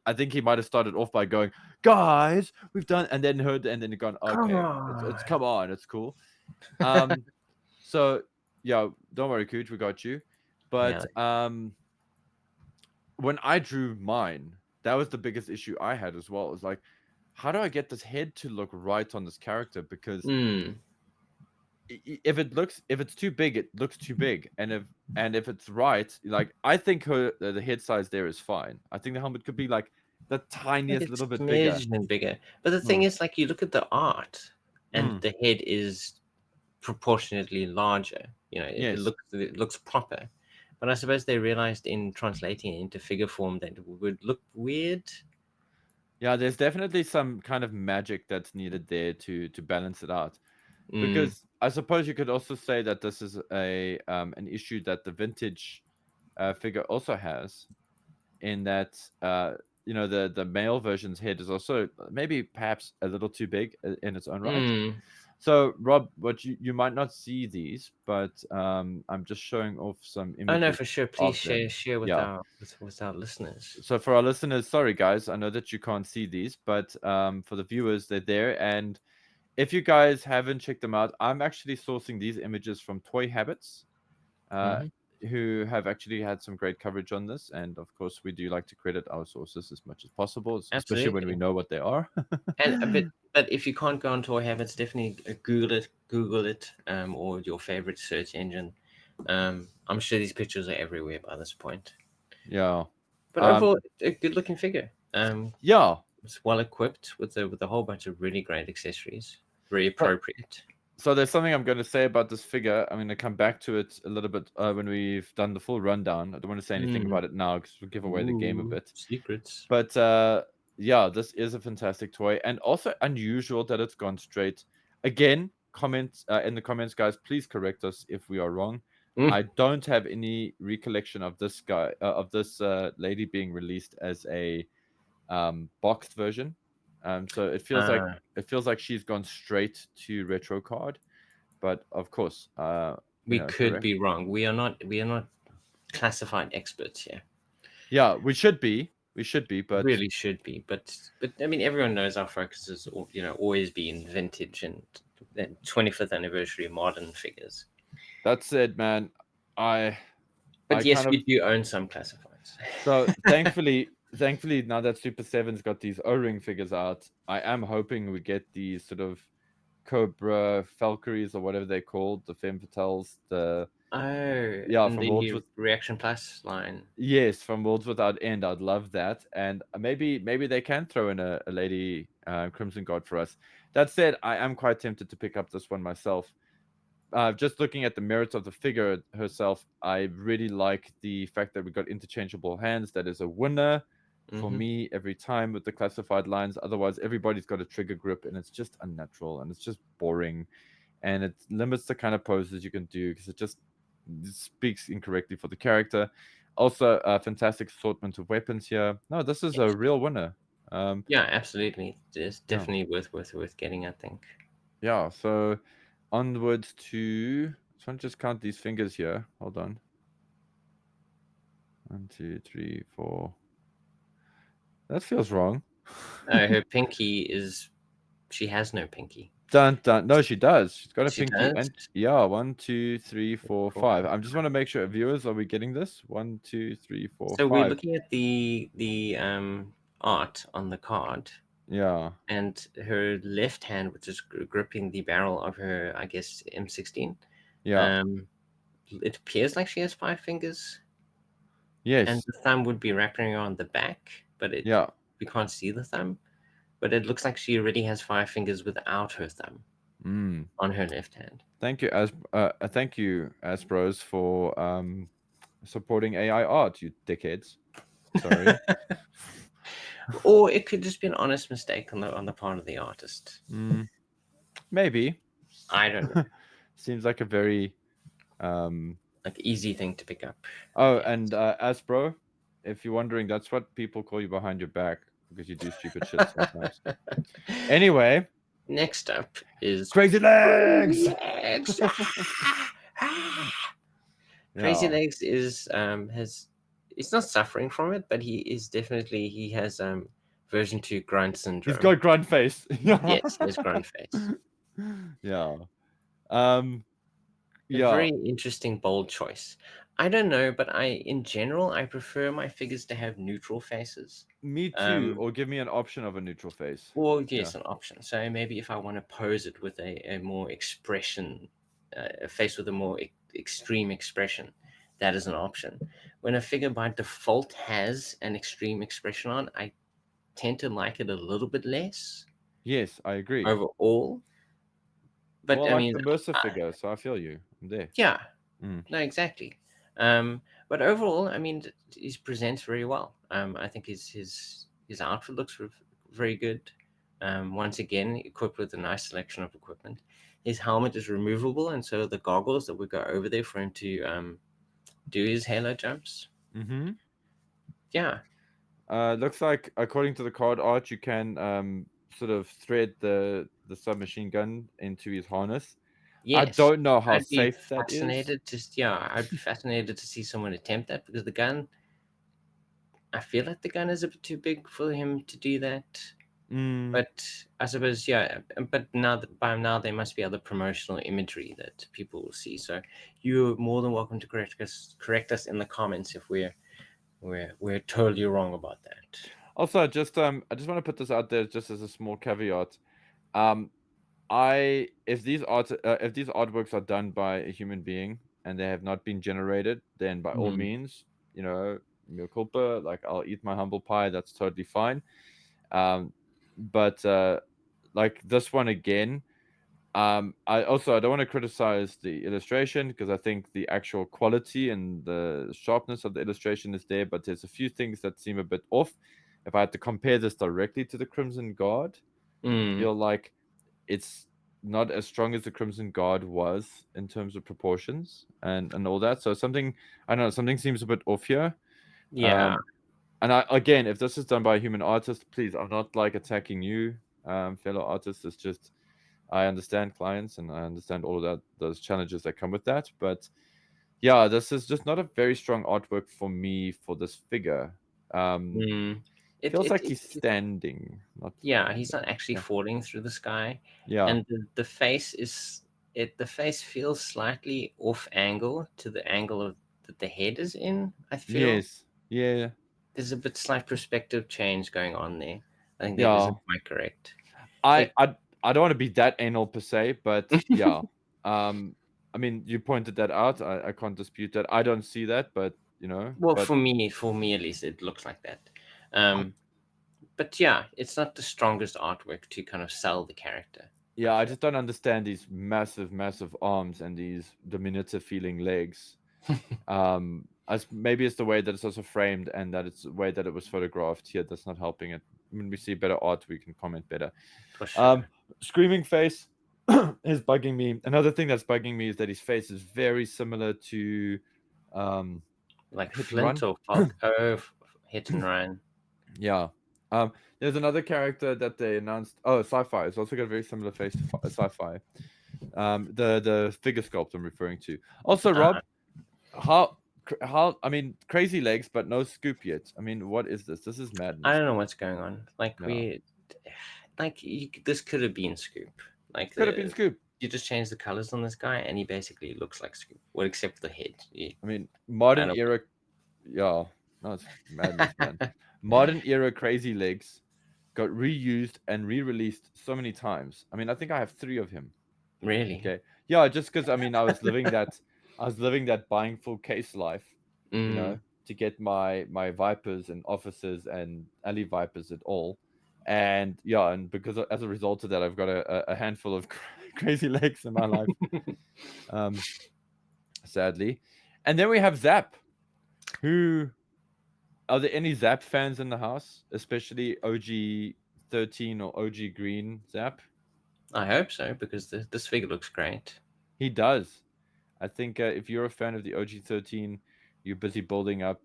I think he might have started off by going, "Guys, we've done," and then gone, Come "Okay, it's on. come on, it's cool." Um, so yeah, don't worry, Cooch, we got you. Yeah. But when I drew mine, that was the biggest issue I had as well. It was like, how do I get this head to look right on this character? Because Mm. if it's too big, it looks too big, and if it's right, like I think the head size there is fine. I think the helmet could be like the Like tiniest it's little bit bigger. smidgen bigger. But the thing Mm, is, like, you look at the art, and mm, the head is proportionately larger. You know, yes. it looks proper. But I suppose they realized in translating it into figure form that it would look weird. Yeah, there's definitely some kind of magic that's needed there to balance it out. Mm. Because I suppose you could also say that this is an issue that the vintage figure also has, in that the male version's head is also maybe perhaps a little too big in its own right. Mm. So Rob, what you might not see these, but I'm just showing off some Oh no, images for sure. Please of them. share with Yeah. our with our listeners. So for our listeners, sorry guys, I know that you can't see these, but for the viewers, they're there. And if you guys haven't checked them out, I'm actually sourcing these images from Toy Habits, uh, Hmm. who have actually had some great coverage on this. And of course, we do like to credit our sources as much as possible, especially when we Absolutely. know what they are. And but if you can't go on Toy Habits, definitely Google it, or your favorite search engine. I'm sure these pictures are everywhere by this point. Yeah. But Um, overall, a good looking figure. yeah. It's well equipped with a whole bunch of really great accessories. Very So, appropriate. so there's something I'm going to say about this figure. I'm going to come back to it a little bit when we've done the full rundown. I don't want to say anything Mm. about it now because we'll give away the game a Ooh, bit. secrets. But yeah, this is a fantastic toy, and also unusual that it's gone straight. Again, comments in the comments, guys. Please correct us if we are wrong. Mm. I don't have any recollection of this guy of this lady being released as a boxed version. So Uh, it feels like she's gone straight to retro card. But of course, we could correct. be wrong. We are not classified experts here. Yeah, we should be. We should be, but Really should be, but I mean, everyone knows our focus is always been vintage and 25th anniversary modern figures. that said, man, I But I yes, kind of we do own some classifieds. so thankfully now that Super Seven's got these O-ring figures out, I am hoping we get these sort of Cobra Valkyries or whatever they're called, the Femme Fatales, the Oh, yeah and from Worlds the with Reaction Plus line. yes from Worlds Without End. I'd love that, and maybe they can throw in a lady Crimson Guard for us. That said, I am quite tempted to pick up this one myself. Just looking at the merits of the figure herself, I really like the fact that we got interchangeable hands. That is a winner for Mm-hmm. me every time with the classified lines. Otherwise, everybody's got a trigger grip, and it's just unnatural and it's just boring, and it limits the kind of poses you can do because it just speaks incorrectly for the character. Also, a fantastic assortment of weapons here. No, this is a Yes. real winner. Um, Yeah, absolutely. It's yeah, definitely worth getting, I think. yeah. So onwards to. So I just count these fingers here. Hold on. 1, 2, 3, 4. That feels wrong. Her pinky is she has no pinky. Dun dun. No, she does. She's got a She pinky, does. and yeah, 1, 2, 3, 4, Four, 5. five. I just want to make sure, viewers, are we getting this? 1, 2, 3, 4, So we're 5. looking at the art on the card, Yeah, and her left hand, which is gripping the barrel of her, I guess, M16. yeah, Um, it appears like she has five fingers, and yes, the thumb would be wrapping around the back, but yeah. we can't see the thumb. But it looks like she already has five fingers without her thumb Mm. on her left hand. Thank you, Asbros, for supporting AI art. You dickheads. Sorry. Or it could just be an honest mistake on the part of the artist. Mm, maybe. I don't know. Seems like a very um like easy thing to pick up, I Oh, guess. and Aspro, if you're wondering, that's what people call you behind your back because you do stupid shit sometimes. Anyway, Next up is crazy Crazy legs. Legs. Crazy Yeah, Legs is has he's not suffering from it, but he has version 2 grunt he's syndrome. got grunt face. Yeah, Yes, he has grunt face. yeah, um, A yeah. very interesting bold choice. I don't know, but in general I prefer my figures to have neutral faces. Me too. Um Or give me an option of a neutral face. or Yeah. yes, an option. So maybe if I want to pose it with a more expression, a face with a more extreme expression, that is an option. When a figure by default has an extreme expression on, I tend to like it a little bit less Yes, I agree. overall. Well, But I I like mean, the Mercer figure, so I feel you. I'm there. yeah, Mm. no, exactly. But overall, I mean, he presents very well. I think his outfit looks very good. Once again, equipped with a nice selection of equipment. His helmet is removable, and so the goggles that would go over there for him to do his halo jumps. Mm-hmm. Yeah. Looks like according to the card art, you can sort of thread the submachine gun into his harness. I Yes. don't know how I'd be safe that is. fascinated to yeah, I'd be fascinated to see someone attempt that because the gun, I feel like the gun is a bit too big for him to do that. Mm, But I suppose, yeah. But now, by now, there must be other promotional imagery that people will see. So you're more than welcome to correct us in the comments if we're totally wrong about that. also, I just want to put this out there just as a small caveat. Um, I if these artworks are done by a human being and they have not been generated, then by all Mm. means, mea culpa. Like I'll eat my humble pie. That's totally fine. Um, but like this one again, I don't want to criticize the illustration because I think the actual quality and the sharpness of the illustration is there, but there's a few things that seem a bit off. If I had to compare this directly to the Crimson Guard, I Mm. feel like it's not as strong as the Crimson Guard was in terms of proportions and all that. So something I don't know, something seems a bit off here. Yeah. Um, and I again, if this is done by a human artist, please, I'm not like attacking you, fellow artists. It's just I understand clients and I understand all of that those challenges that come with that. But yeah, this is just not a very strong artwork for me for this figure. Um, Mm. It, feels it like it he's standing, not yeah. falling He's not down. actually Yeah, falling through the sky, yeah, and the face is it. The face feels slightly off angle to the angle of that the head is in. I feel yes, yeah, there's a bit slight perspective change going on there. I think that yeah. isn't quite correct. So I I I don't want to be that anal per se, but yeah. Um, I mean, you pointed that out. I can't dispute that. I don't see that, but well, but for me at least, it looks like that. I, But yeah, it's not the strongest artwork to kind of sell the character. I yeah, I feel. just don't understand these massive, massive arms and these diminutive feeling legs. As maybe it's the way that it's also framed and that it's the way that it was photographed here that's not helping it. When we see better art, we can comment better. For Um, sure. Screaming face is bugging me. Another thing that's bugging me is that his face is very similar to um, Like Hit and Flint Run. or Falk. Oh, Hit and Run. Yeah. There's another character that they announced. Oh, Sci-Fi. It's also got a very similar face to Sci-Fi. The figure sculpt I'm referring to. Also, Uh, Rob, how I mean, crazy legs, but no scoop yet. I mean, what is this? This is I madness, don't know man. what's going on. Like No, this could have been Scoop. Like could have been scoop. you just change the colors on this guy, and he basically looks like Scoop. Well, except for the head. I mean, I modern don't. era. Yeah, no, it's madness, man. Modern era crazy legs got reused and re-released so many times. I mean, I think I have 3 of him. Really? Okay. Yeah, just because I mean I was living that buying full case life, Mm. to get my Vipers and officers and alley Vipers at all. And yeah, and because as a result of that, I've got a handful of crazy legs in my life, um, sadly. And then we have Zap. Who are there any Zap fans in the house, especially OG 13 or OG Green Zap? I hope so because this figure looks great. He does. I think if you're a fan of the OG13, you're busy building up.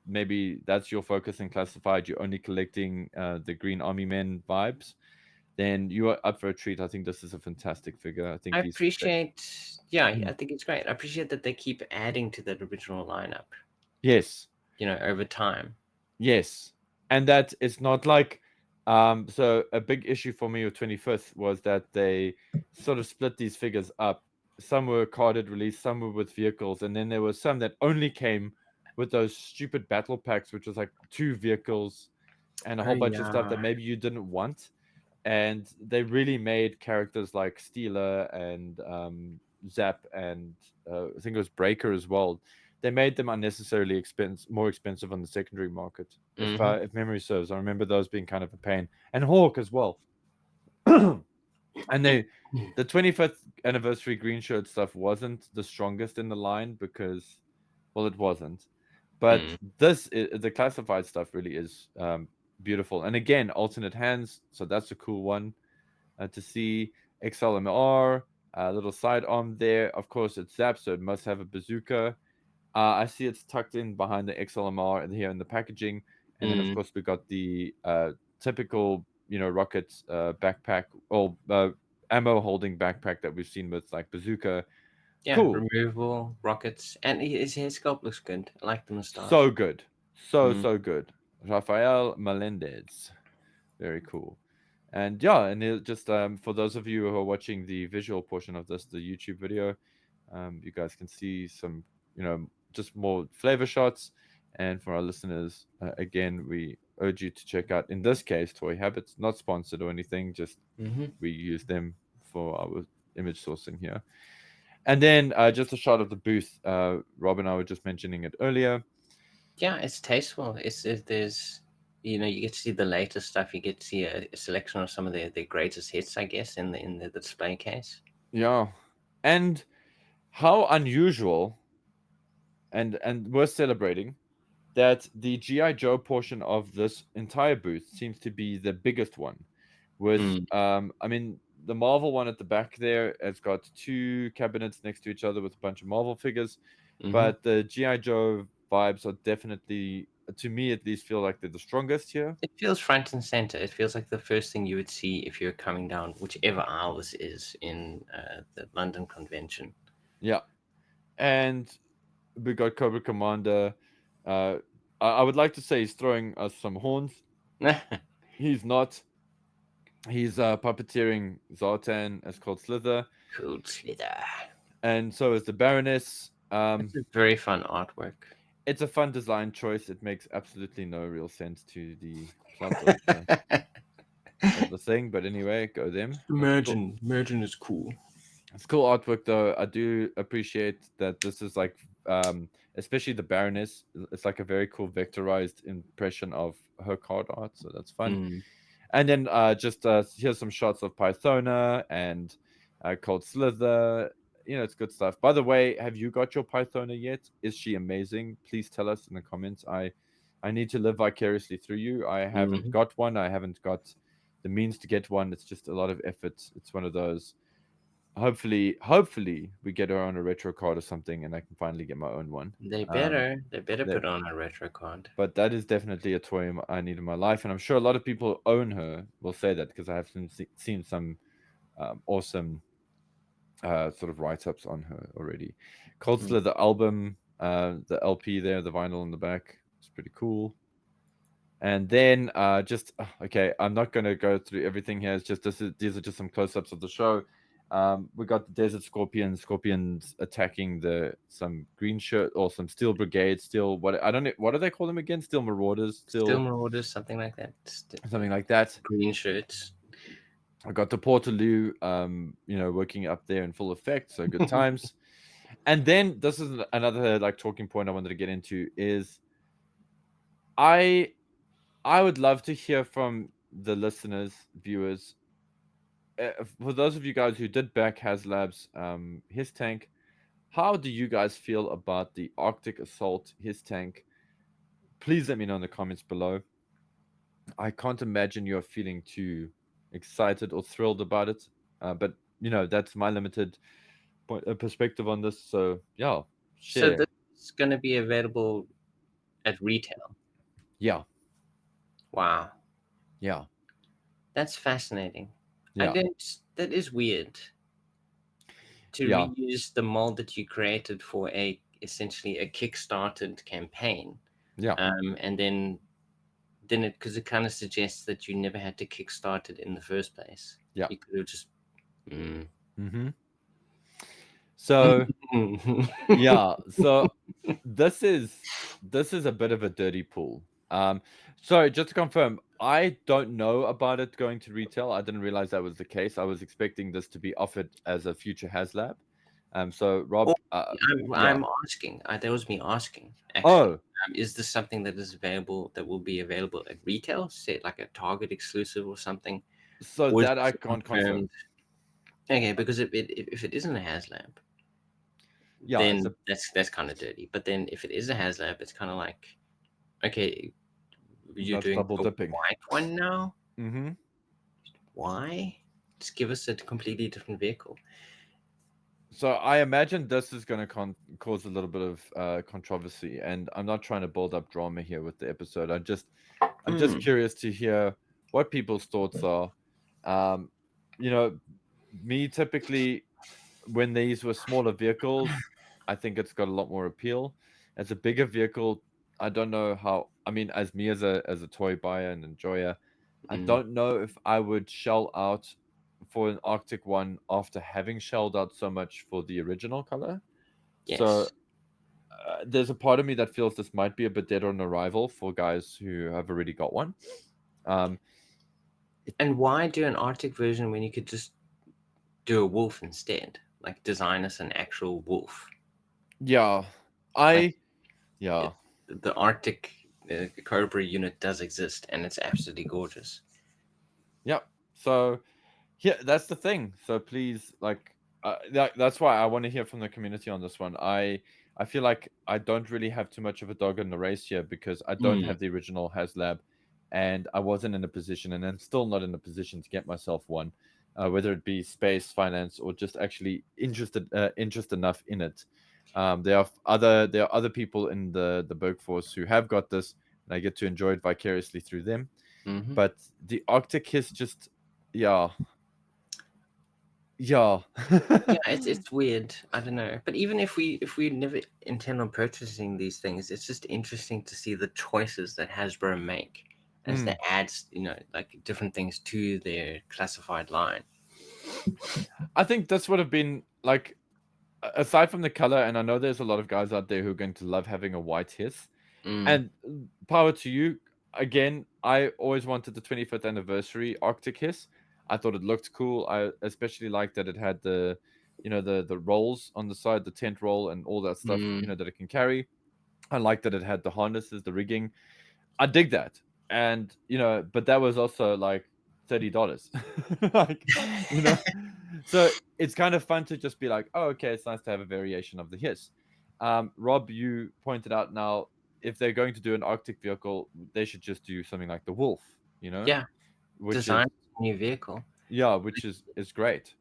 Maybe that's your focus in classified. You're only collecting the Green Army Men vibes. Then you are up for a treat. I think this is a fantastic figure. I think I he's appreciate, yeah, Mm. I think it's great. I appreciate that they keep adding to that original lineup, Yes, over time. yes, and that it's not like so a big issue for me with 25th was that they sort of split these figures up. Some were carded release, some were with vehicles, and then there were some that only came with those stupid battle packs, which was like 2 vehicles and a Oh whole bunch of stuff that yeah. maybe you didn't want. And they really made characters like Steeler and Zap and I think it was Breaker as well. They made them unnecessarily more expensive on the secondary market. Hmm. If memory serves, I remember those being kind of a pain, and Hawk as well. And they, the 25th anniversary green shirt stuff wasn't the strongest in the line because, well, it wasn't. But Mm. the classified stuff really is beautiful. And again, alternate hands, so that's a cool one to see. XLMR, a little sidearm there. Of course, it's Zap, so it must have a bazooka. I see it's tucked in behind the XLMR and here in the packaging. And then, of Mm. course, we got the typical, rocket backpack or ammo holding backpack that we've seen with like bazooka. Yeah, Cool. removable rockets, and his hair sculpt looks good. I like the So moustache. good. So, Mm. so good. Rafael Melendez. Very cool. And yeah, and just for those of you who are watching the visual portion of this, the YouTube video, you guys can see some, just more flavor shots. And for our listeners, again, we urge you to check out, in this case, Toy Habits, not sponsored or anything, just Hmm. we use them for our image sourcing here. And then just a shot of the booth. Rob and I were just mentioning it earlier. Yeah, it's tasteful. There's, you get to see the latest stuff. You get to see a selection of some of their greatest hits, I guess, in the display case. Yeah. And how unusual and worth celebrating that the GI Joe portion of this entire booth seems to be the biggest one. With Mm. I mean, the Marvel one at the back there has got 2 cabinets next to each other with a bunch of Marvel figures, Hmm. but the GI Joe vibes are definitely, to me at least, feel like they're the strongest here. It feels front and center. It feels like the first thing you would see if you're coming down whichever aisle this is in the London convention. Yeah, and we got Cobra Commander. Uh, I would like to say he's throwing us some horns. He's not. He's puppeteering Zartan as Cold Slither, Cold Slither. and so is the Baroness. It's a very fun artwork. It's a fun design choice. It makes absolutely no real sense to the plot of the thing, but anyway, go them. It's cool. Imagine is cool. It's cool artwork though. I do appreciate that this is like, especially the Baroness. It's like a very cool vectorized impression of her card art, so that's fun. Mm. And then just here's some shots of Pythona and Cold Slither. It's good stuff. By the way, have you got your Pythona yet? Is she amazing? Please tell us in the comments. I need to live vicariously through you. I haven't Hmm. got one. I haven't got the means to get one. It's just a lot of effort. It's one of those. Hopefully, we get her on a retro card or something, and I can finally get my own one. They better That, put on a retro card. but that is definitely a toy I need in my life, and I'm sure a lot of people who own her will say that because I have seen some awesome sort of write-ups on her already. Cold Mm. Slither album, the LP there, the vinyl on the back, it's pretty cool. And then okay, I'm not going to go through everything here. It's just these are just some close-ups of the show. We got the Desert Scorpions attacking some green shirt or some Steel Brigade, Steel what I don't know what do they call them again? Steel Marauders, Still Steel Marauders, something like that. something like that. Green shirts. I got the Portaloo, working up there in full effect. So good times. And then this is another like talking point I wanted to get into is I I would love to hear from the listeners, viewers. For those of you guys who did back HasLab's his tank, how do you guys feel about the Arctic Assault his tank? Please let me know in the comments below. I can't imagine you're feeling too excited or thrilled about it, but that's my limited perspective on this. So yeah, So share. this is going to be available at retail. Yeah, Wow, yeah, that's fascinating. I yeah, don't. That is weird to yeah, reuse the mold that you created for a essentially a kickstarted campaign, yeah, and then it because it kind of suggests that you never had to kickstart it in the first place. yeah. You could have just. Mm. Mm-hmm. So yeah, so this is a bit of a dirty pool. Sorry, just to confirm, I don't know about it going to retail. I didn't realize that was the case. I was expecting this to be offered as a future HasLab. So Oh, Rob, yeah. I'm asking. That was me asking. Actually, Oh, is this something that is available that will be available at retail, say like a Target exclusive or something, so or is that I this can't confirm. confirmed? Okay, because if it isn't a HasLab, Yeah, it's then a that's kind of dirty. But then if it is a HasLab, it's kind of like, okay, you're that's doing double the dipping. white one now. Mm-hmm. Why? Just give us a completely different vehicle. So I imagine this is going to cause a little bit of controversy, and I'm not trying to build up drama here with the episode. I'm just Mm, curious to hear what people's thoughts are. Um, you know, me typically when these were smaller vehicles, I think it's got a lot more appeal. As a bigger vehicle, I don't know how. I mean, as me as a toy buyer and enjoyer, I mm, don't know if I would shell out for an Arctic one after having shelled out so much for the original color. So yes. there's a part of me that feels this might be a bit dead on arrival for guys who have already got one. Um, And why do an Arctic version when you could just do a wolf instead? Like design us an actual wolf. yeah, Like I yeah. it, the Arctic Cobra unit does exist, and it's absolutely gorgeous. Yeah. So yeah, that's the thing. So please, like, that's why I want to hear from the community on this one. I feel like I don't really have too much of a dog in the race here because I don't Mm, have the original HasLab, and I wasn't in a position, and I'm still not in a position to get myself one, whether it be space, finance, or just actually interest enough in it. There are other people in the Berg Force who have got this, and I get to enjoy it vicariously through them. hmm. But the Arctic is just, yeah, yeah. Yeah, it's weird. I don't know. But even if we never intend on purchasing these things, it's just interesting to see the choices that Hasbro make as they Mm. add, like different things to their classified line. I think this would have been like, aside from the color, and I know there's a lot of guys out there who are going to love having a white hiss. Mm, And power to you. Again, I always wanted the 25th anniversary Arctic hiss. I thought it looked cool. I especially liked that it had the rolls on the side, the tent roll, and all that stuff, mm, that it can carry. I liked that it had the harnesses, the rigging. I dig that. And but that was also like $30. Like, you know. So it's kind of fun to just be like, oh, okay, it's nice to have a variation of the hiss. Rob, you pointed out now if they're going to do an Arctic vehicle, they should just do something like the Wolf, yeah, which design is a new vehicle. yeah, which is great.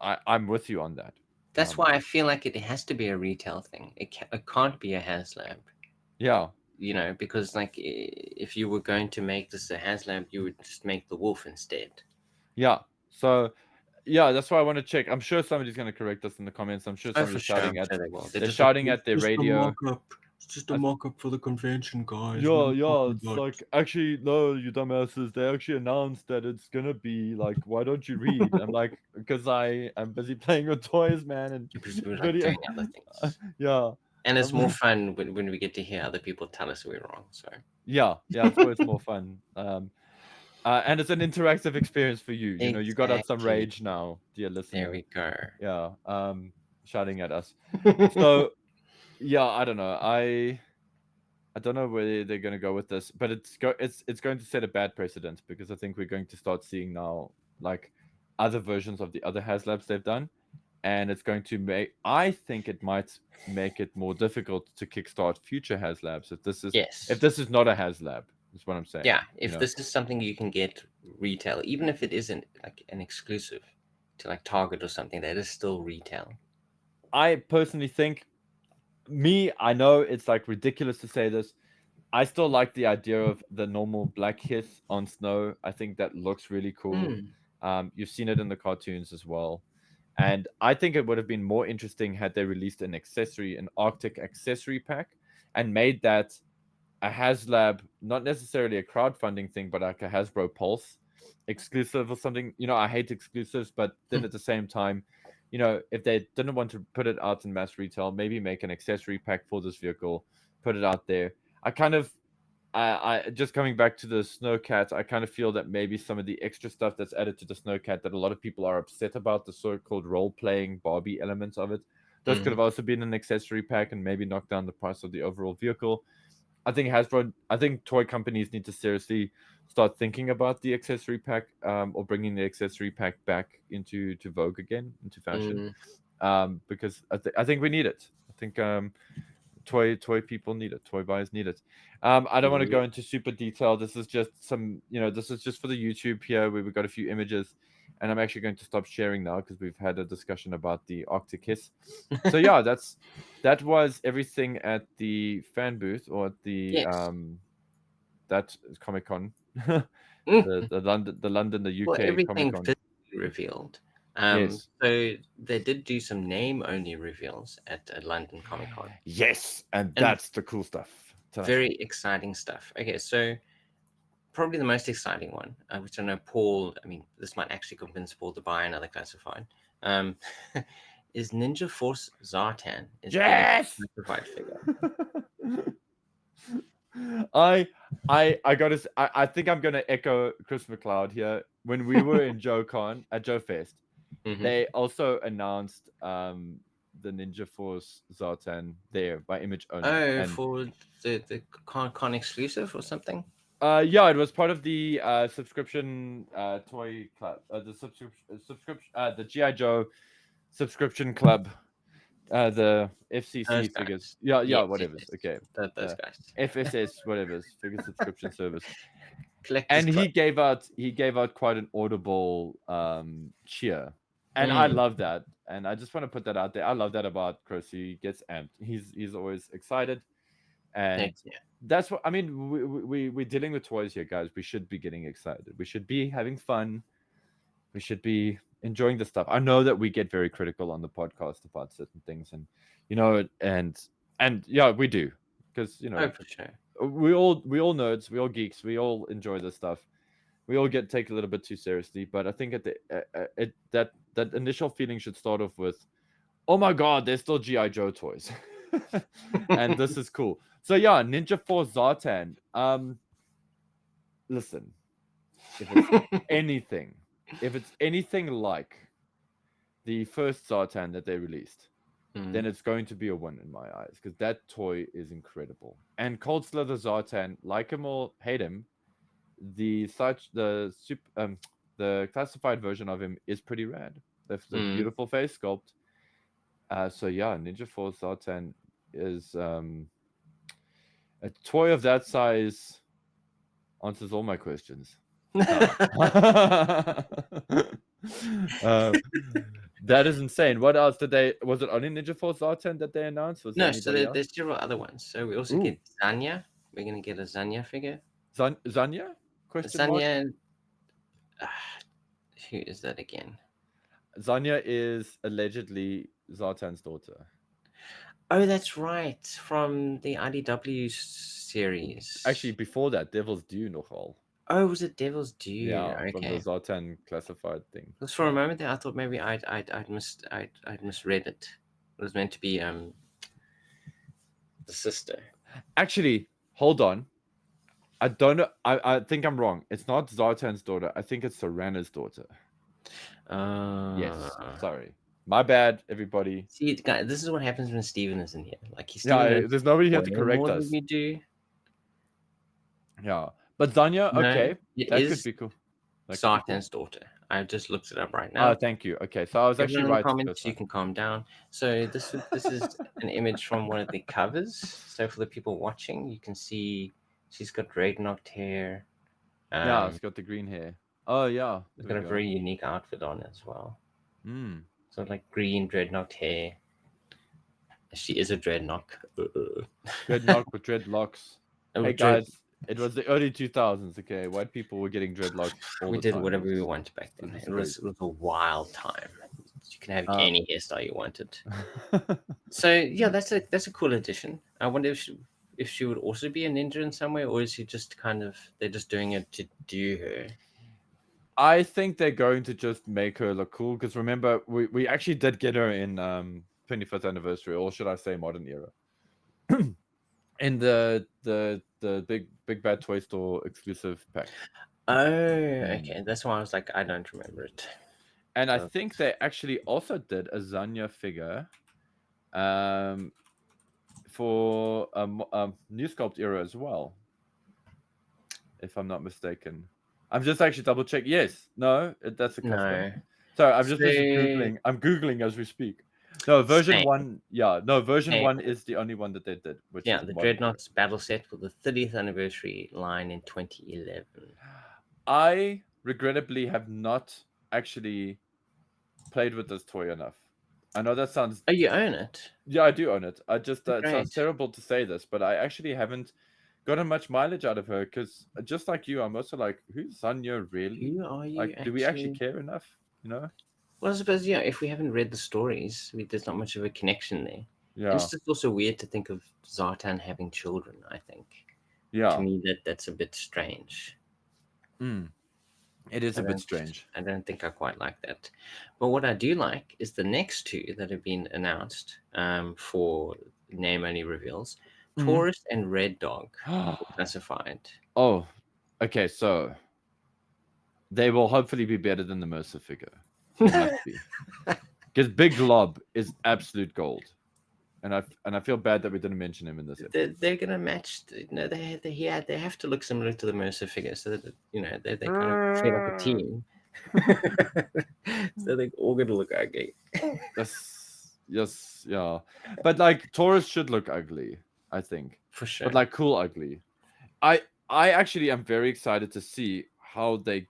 I'm with you on that. That's why I feel like it has to be a retail thing. It can't be a HasLab, Yeah, because like if you were going to make this a HasLab, you would just make the wolf instead. yeah. So yeah, that's why I want to check. I'm sure somebody's going to correct us in the comments. I'm sure Oh, for somebody's sure. shouting I'm at sure they will. They're they're just like, shouting it's at their just a radio. mock-up. It's just a I, mock-up for the convention, guys. What are yeah, you yeah, talking it's about? like, actually, no, you dumbasses. They actually announced that it's gonna be like, why don't you read? I'm like, because I'm busy playing with toys, man, and Because we're like video. doing other things. Yeah, And it's I'm more like, fun when we get to hear other people tell us we're wrong. So yeah, yeah. It's always more fun. And it's an interactive experience for you. You got out some exactly. rage now, dear There listener. we go. Yeah, shouting at us. So yeah, I don't know. I don't know where they're going to go with this, but it's going to set a bad precedent because I think we're going to start seeing now like other versions of the other HasLabs they've done, and it's going to make. I think it might make it more difficult to kickstart future HasLabs if Yes. this is not a HasLab. Is what I'm saying. Yeah. If this is something you can get retail, even if it isn't like an exclusive to like Target or something, that is still retail. I personally think, I know it's like ridiculous to say this. I still like the idea of the normal black hiss on snow. I think that looks really cool. Mm, You've seen it in the cartoons as well. And I think it would have been more interesting had they released an Arctic accessory pack, and made that a HasLab, not necessarily a crowdfunding thing, but like a Hasbro Pulse exclusive or something. I hate exclusives, but then at the same time, if they didn't want to put it out in mass retail, maybe make an accessory pack for this vehicle, put it out there. I kind of, I just coming back to the Snowcat, I kind of feel that maybe some of the extra stuff that's added to the Snowcat that a lot of people are upset about, the so-called role-playing Barbie elements of it, those could mm, have also been an accessory pack and maybe knock down the price of the overall vehicle. I think toy companies need to seriously start thinking about the accessory pack, or bringing the accessory pack back into vogue again, into fashion, mm, because I think we need it. I think toy people need it. Toy buyers need it. I don't want to yeah. go into super detail. This is just this is just for the YouTube here where we've got a few images, and I'm actually going to stop sharing now because we've had a discussion about the Arctic Hiss. So yeah, that was everything at the fan booth, or at the Yes. that Comic Con, Mm. the London, the Well, UK Comic everything Con. physically revealed. Yes, So they did do some name-only reveals at London Comic Con, yes, and and that's the cool stuff. Tell us. very exciting stuff. Okay, so probably the most exciting one, which I know Paul. I mean, this might actually convince Paul to buy another classified. Um, is Ninja Force Zartan is getting Yes. a classified figure. I gotta. I think I'm gonna echo Chris McLeod here. When we were in JoeCon at Joe Fest, Hmm. they also announced the Ninja Force Zartan there by image only, Oh, and for the con exclusive or something. yeah, it was part of the subscription toy club, the subscription, the GI Joe subscription club, the Those FCC figures. guys. Yeah, yeah, Yes, yes, whatever's yes. okay. Those The guys. FSS, whatever's figure subscription service. Collectors And Club. he gave out quite an audible cheer, and I Mm, love that. And I just want to put that out there. I love that about Chris. He gets amped. He's always excited, heck and yeah. that's what I mean. We're dealing with toys here, guys. We should be getting excited. We should be having fun. We should be enjoying the stuff. I know that we get very critical on the podcast about certain things, and and yeah, we do, because Oh, for sure. we all nerds, we all geeks, we all enjoy this stuff. We all get take it a little bit too seriously, but I think at the that initial feeling should start off with, oh my god, there's still GI Joe toys, and this is cool. So yeah, Ninja Force Zartan. Listen, if it's anything, if it's anything like the first Zartan that they released, then Mm, it's going to be a win in my eyes, because that toy is incredible. And Cold Slither Zartan, like him or hate him, the classified version of him is pretty rad. That's a mm. beautiful face sculpt. So yeah, Ninja Force Zartan is a toy of that size answers all my questions. No. uh, that is insane. What else did they? Was it only Ninja Force Zartan that they announced? Was there No, so anybody else? there's several other ones. So we also Ooh, get Zanya. We're gonna get a Zanya figure. Zanya? Question mark. Zanya, ah, who is that again? Zanya is allegedly Zartan's daughter. Oh, that's right, from the IDW Actually, series. before that, Devil's Due nogal. Oh, was it Devil's Due? Yeah, from the Okay. Zartan classified thing. Because for a Yeah. moment there, I thought maybe I'd misread it. It was meant to be the sister. Actually, hold on. I don't know. I think I'm wrong. It's not Zartan's daughter. I think it's Serana's daughter. Yes. Uh, Sorry. My bad, everybody. See, guys, this is what happens when Steven isn't here. Like, Steven Yeah, knows there's nobody here way to correct more than us. we do. Yeah. But Zanya, No, okay. it That could is be cool. That could be cool. Sartan's daughter. I just looked it up right Oh, now. thank you. Okay, so I was actually Everyone in the right the first comments, you time. can calm down. So this is an image from one of the covers. So for the people watching, you can see she's got dreadnought hair. Yeah, it's Um, got the green hair. Oh, yeah. she's There got we a go. very unique outfit on as well. Hmm. So like green dreadnought hair. She is a dreadnought. Dreadnought with dreadlocks. Oh, Hey guys, it was the early 2000s. Okay, white people were getting dreadlocks all we the did time. whatever we wanted back then. It was It was a wild time. You can have crazy. any hairstyle you wanted. So yeah, that's a cool addition. I wonder if she would also be a ninja in some way, or is she just kind of they're just doing it to do her? I think they're going to just make her look cool because remember we actually did get her in 25th anniversary, or should I say modern era, in the big bad toy store exclusive pack. Oh, okay. That's why I was like, I don't remember it. And I So- think they actually also did a Zanya figure for New Sculpt era as well, if I'm not mistaken. I'm just actually double check. Yes, no, that's a custom. No. Sorry, I'm just So- googling. I'm googling as we speak. No, version Same. 1. Yeah, no, version Same. 1 is the only one that they did. Which Yeah, is the modern. Dreadnoughts battle set for the 30th anniversary line in 2011. I regrettably have not actually played with this toy enough. I know that sounds. Oh, you own it? Yeah, I do own it. I just it sounds Great. terrible to say this, but I actually haven't gotten much mileage out of her because just like you, I'm also like, who's Zanya really? Who are you? Like, do we actually care enough? You know? Well, I suppose yeah. If we haven't read the stories, there's not much of a connection there. Yeah. It's just also weird to think of Zartan having children. I think. Yeah. To me, that's a bit strange. It is a bit strange. I don't think I quite like that. But what I do like is the next two that have been announced for name only reveals. Taurus and Red Dog were classified. Oh, okay. So they will hopefully be better than the Mercer figure. Because Big Glob is absolute gold, and I feel bad that we didn't mention him in this episode. They're gonna match. They have to look similar to the Mercer figure, so that they kind of feel like a team. So they're all gonna look ugly. Yes, yeah. But like Taurus should look ugly, I think. For sure. But like cool ugly. I actually am very excited to see how they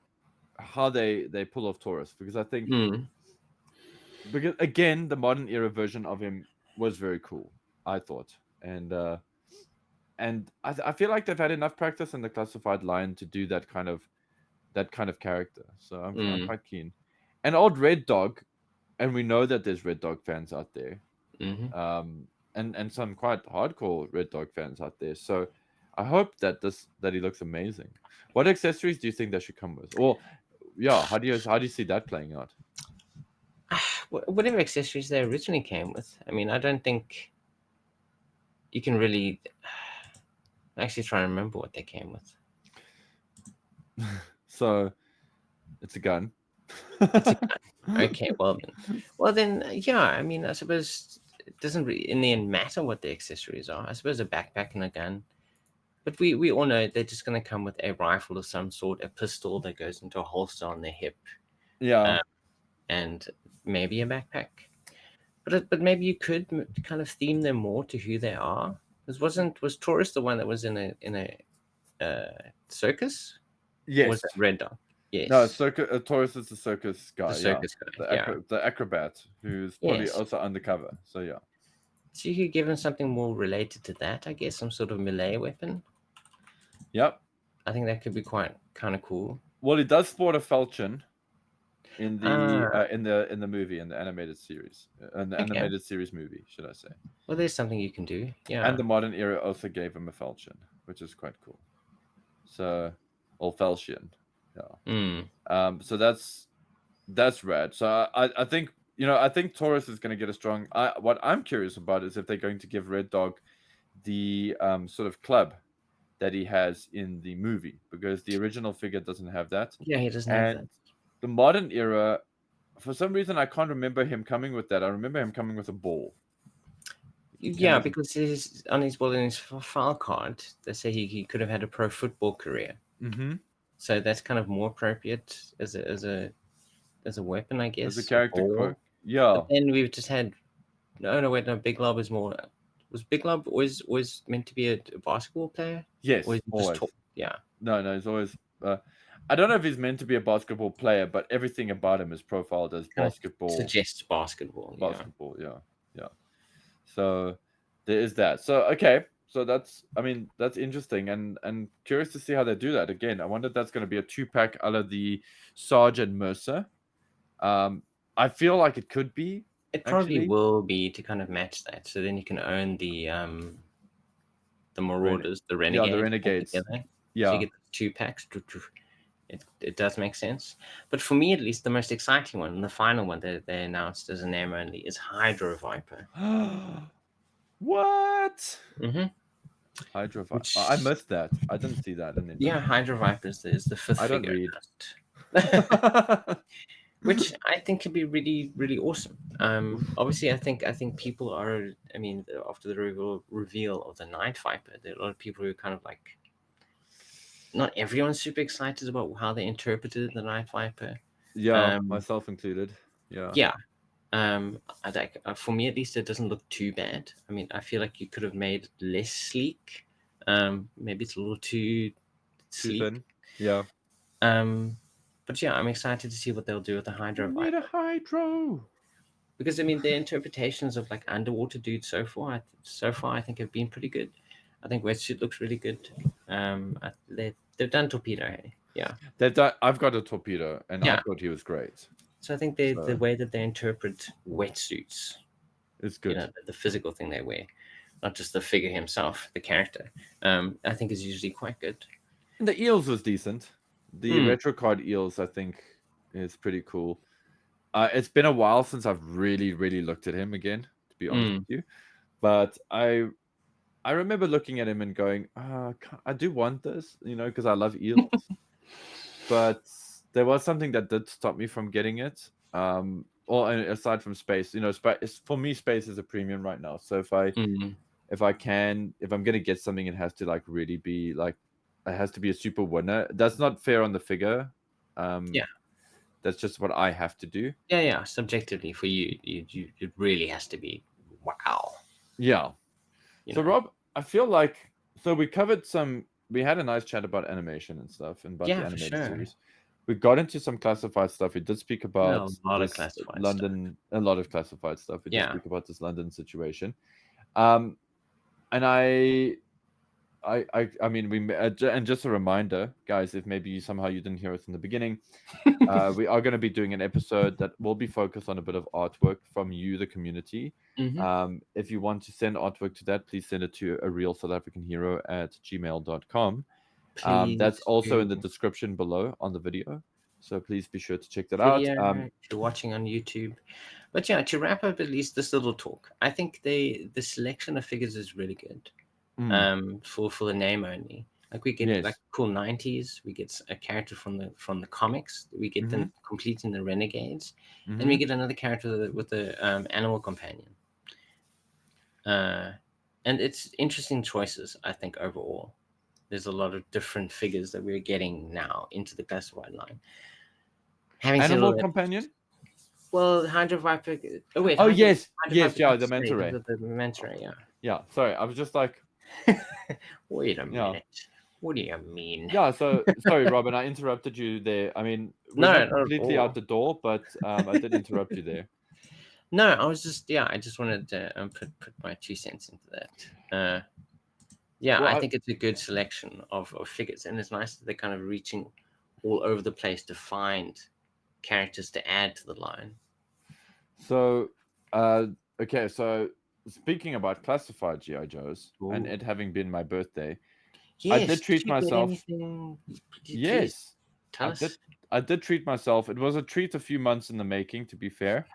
pull off Taurus, because I think because again the modern era version of him was very cool, I thought. And I feel like they've had enough practice in the classified line to do that kind of character. So I'm quite keen. And old Red Dog, and we know that there's Red Dog fans out there. And some quite hardcore Red Dog fans out there. So I hope that he looks amazing. What accessories do you think they should come with? Or yeah, how do you see that playing out? Whatever accessories they originally came with. I mean, I don't think you can really actually try and remember what they came with. So it's a gun. It's a gun. Okay, well then, yeah. I mean, I suppose it doesn't really in the end matter what the accessories are. I suppose a backpack and a gun. But we all know they're just going to come with a rifle of some sort, a pistol that goes into a holster on their hip. Yeah. And maybe a backpack. But maybe you could kind of theme them more to who they are. Was Taurus the one that was in a circus? Yes. Or was that Red Dog? Yes. No, Taurus is the circus guy. The circus guy. The acrobat who's probably also undercover. So yeah. So you could give him something more related to that, I guess, some sort of melee weapon. Yep. I think that could be quite kind of cool. Well, he does sport a falchion in the movie, in the animated series, animated series movie, should I say? Well, there's something you can do, yeah. And the modern era also gave him a falchion, which is quite cool. So, or falchion, yeah. So that's rad. So I think I think Taurus is going to get a strong. What I'm curious about is if they're going to give Red Dog the sort of club that he has in the movie, because the original figure doesn't have that. Yeah, he doesn't have that. The modern era, for some reason, I can't remember him coming with that. I remember him coming with a ball. Yeah, because he's on his file card, they say he could have had a pro football career. Mm-hmm. So that's kind of more appropriate as a weapon, I guess. As a character quirk. Yeah. But then we've just had no, Big Lob is more. Was Big Lob always meant to be a basketball player? Yes, always. Yeah. No, he's always. I don't know if he's meant to be a basketball player, but everything about him is profiled as basketball. Suggests basketball. Basketball, yeah. So there is that. So okay, so that's interesting and curious to see how they do that. Again, I wonder if that's going to be a 2-pack out of the Sarge and Mercer. I feel like it could be It probably actually. will be to kind of match that. So then you can own the Marauders, the Yeah, the Renegades all Renegades. together. So you Yeah. get 2 packs. It does make sense. But for me, at least, the most exciting one, and the final one that they announced as a name only, is Hydro Viper. What? Mm-hmm. Hydro Viper. I Which, missed that. I didn't see that in the yeah, announcement. Hydro Viper is the fifth I don't figure read. announced. Which I think could be really, really awesome. Obviously, I think people are. I mean, after the reveal of the Night Viper, there are a lot of people who are kind of like. Not everyone's super excited about how they interpreted the Night Viper. Yeah, Um, myself included. Yeah. yeah. I like for me at least, it doesn't look too bad. I mean, I feel like you could have made it less sleek. Maybe it's a little too Too sleek. thin. Yeah. But yeah, I'm excited to see what they'll do with the Hydro We need a Viper. Hydro. Because I mean, their interpretations of like underwater dudes so far, I think have been pretty good. I think wetsuit looks really good. They've done torpedo, hey? Yeah, I've got a torpedo, and I yeah. thought he was great. So I think the So way that they interpret wetsuits, it's you good. know, the physical thing they wear, not just the figure himself, the character, I think is usually quite good. And the eels was decent. The Mm, retro card eels, I think, is pretty cool. It's been a while since I've really, really looked at him again, to be honest mm, with you. But I remember looking at him and going, I do want this, because I love eels. But there was something that did stop me from getting it. Or aside from space, for me, space is a premium right now. So mm. if I'm gonna get something, it has to like really be like, it has to be a super winner. That's not fair on the figure. Um, Yeah, that's just what I have to do. yeah, yeah. Subjectively, for you, it really has to be wow. Yeah. You So know, Rob, I feel like we covered we had a nice chat about animation and stuff and about the yeah, for animated sure. series. We got into some classified stuff. We did speak A about lot of this classified stuff. London, a lot of classified stuff. We did Yeah. speak about this London situation. Um, and I mean, and just a reminder, guys, if maybe somehow you didn't hear us in the beginning, we are going to be doing an episode that will be focused on a bit of artwork from you, the community. Mm-hmm. If you want to send artwork to that, please send it to arealsouthafricanhero at gmail.com. That's Please also do. in the description below on the video. So please be sure to check that out. Video if you're watching on YouTube. But yeah, to wrap up at least this little talk, I think the selection of figures is really good. Mm, For the name only. Like we get like yes. cool 90s, we get a character from the comics, we get Mm-hmm. them complete in the Renegades, and we Mm-hmm. get another character with the animal companion. And it's interesting choices, I think, overall. There's a lot of different figures that we're getting now into the classified line. Having said all Animal that, companion. well, Hydro Viper. Oh wait, Oh yes, Hydro yes, Viper yeah, comes the straight manta ray. with the manta ray. Yeah. Yeah, sorry, I was just like, Wait a yeah. minute. What do you mean? Yeah, so sorry, Robin, I interrupted you there. I mean, we're No, not not at completely out all. the door, but I did interrupt you there. No, I was just I just wanted to put my 2 cents into that. Yeah, Well, I think it's a good selection of figures, and it's nice that they're kind of reaching all over the place to find characters to add to the line. so okay, so speaking about classified GI Joes and Ooh. it having been my birthday, I Yes, did did treat you get myself. anything? Please Yes, tell I did. us. I did treat myself. It was a treat a few months in the making, to be fair.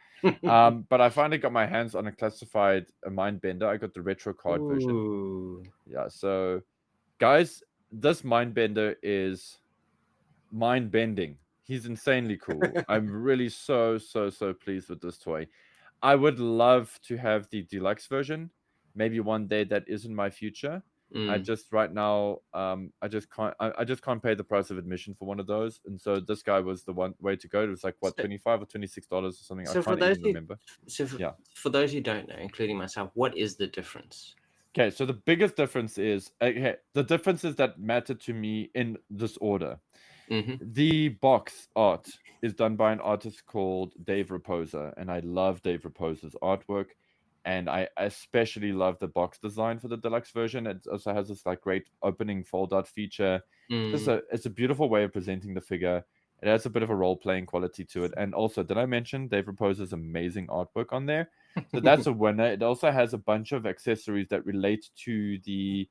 But I finally got my hands on a classified mind bender. I got the retro card version. Ooh. Yeah, so guys, this mindbender is mind bending. He's insanely cool. I'm really so pleased with this toy. I would love to have the deluxe version. Maybe one day that is in my future. I Mm. just right now, I just can't pay the price of admission for one of those. And so this guy was the one way to go. It was like what, So, $25 or $26 or something. I so for can't those even who remember. so Yeah. for those who don't know, including myself, what is the difference? Okay, so the biggest difference is the differences that matter to me in this order. Mm-hmm. The box art is done by an artist called Dave Raposa, and I love Dave Raposa's artwork. and I especially love the box design for the deluxe version. It also has this like great opening fold out feature. It's a beautiful way of presenting the figure. It has a bit of a role playing quality to it, and also, did I mention Dave Raposa's amazing artwork on there? So that's a winner. It also has a bunch of accessories that relate to the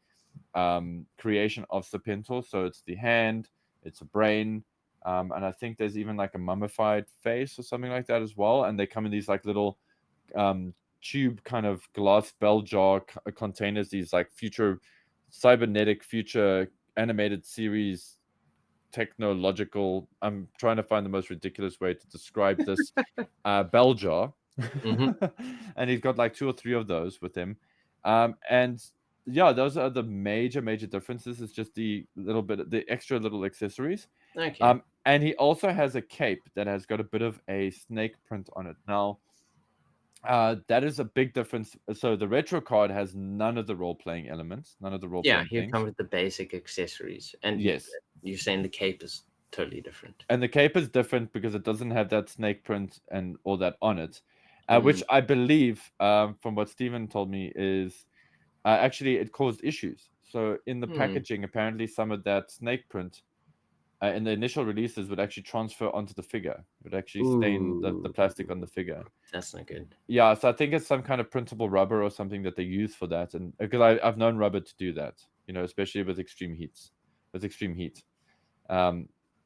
creation of Serpentor. So it's the hand, it's a brain, and I think there's even like a mummified face or something like that as well. And they come in these like little tube kind of glass bell jar containers, these like future cybernetic future animated series technological. I'm trying to find the most ridiculous way to describe this bell jar. And he's got like 2 or 3 of those with him. And yeah, those are the major differences. It's just the extra little accessories. Okay. And he also has a cape that has got a bit of a snake print on it. Now, that is a big difference. So the retro card has none of the role-playing elements, none of the Yeah, role-playing here things. come with the basic accessories, and Yes. you're saying the cape is totally different. And the cape is different because it doesn't have that snake print and all that on it, which I believe, from what Steven told me, is actually it caused issues. So in the packaging, apparently some of that snake print in the initial releases would actually transfer onto the figure. It would actually stain the plastic on the figure. That's not good. Yeah, so I think it's some kind of printable rubber or something that they use for that. And because I've known rubber to do that, especially with extreme heat.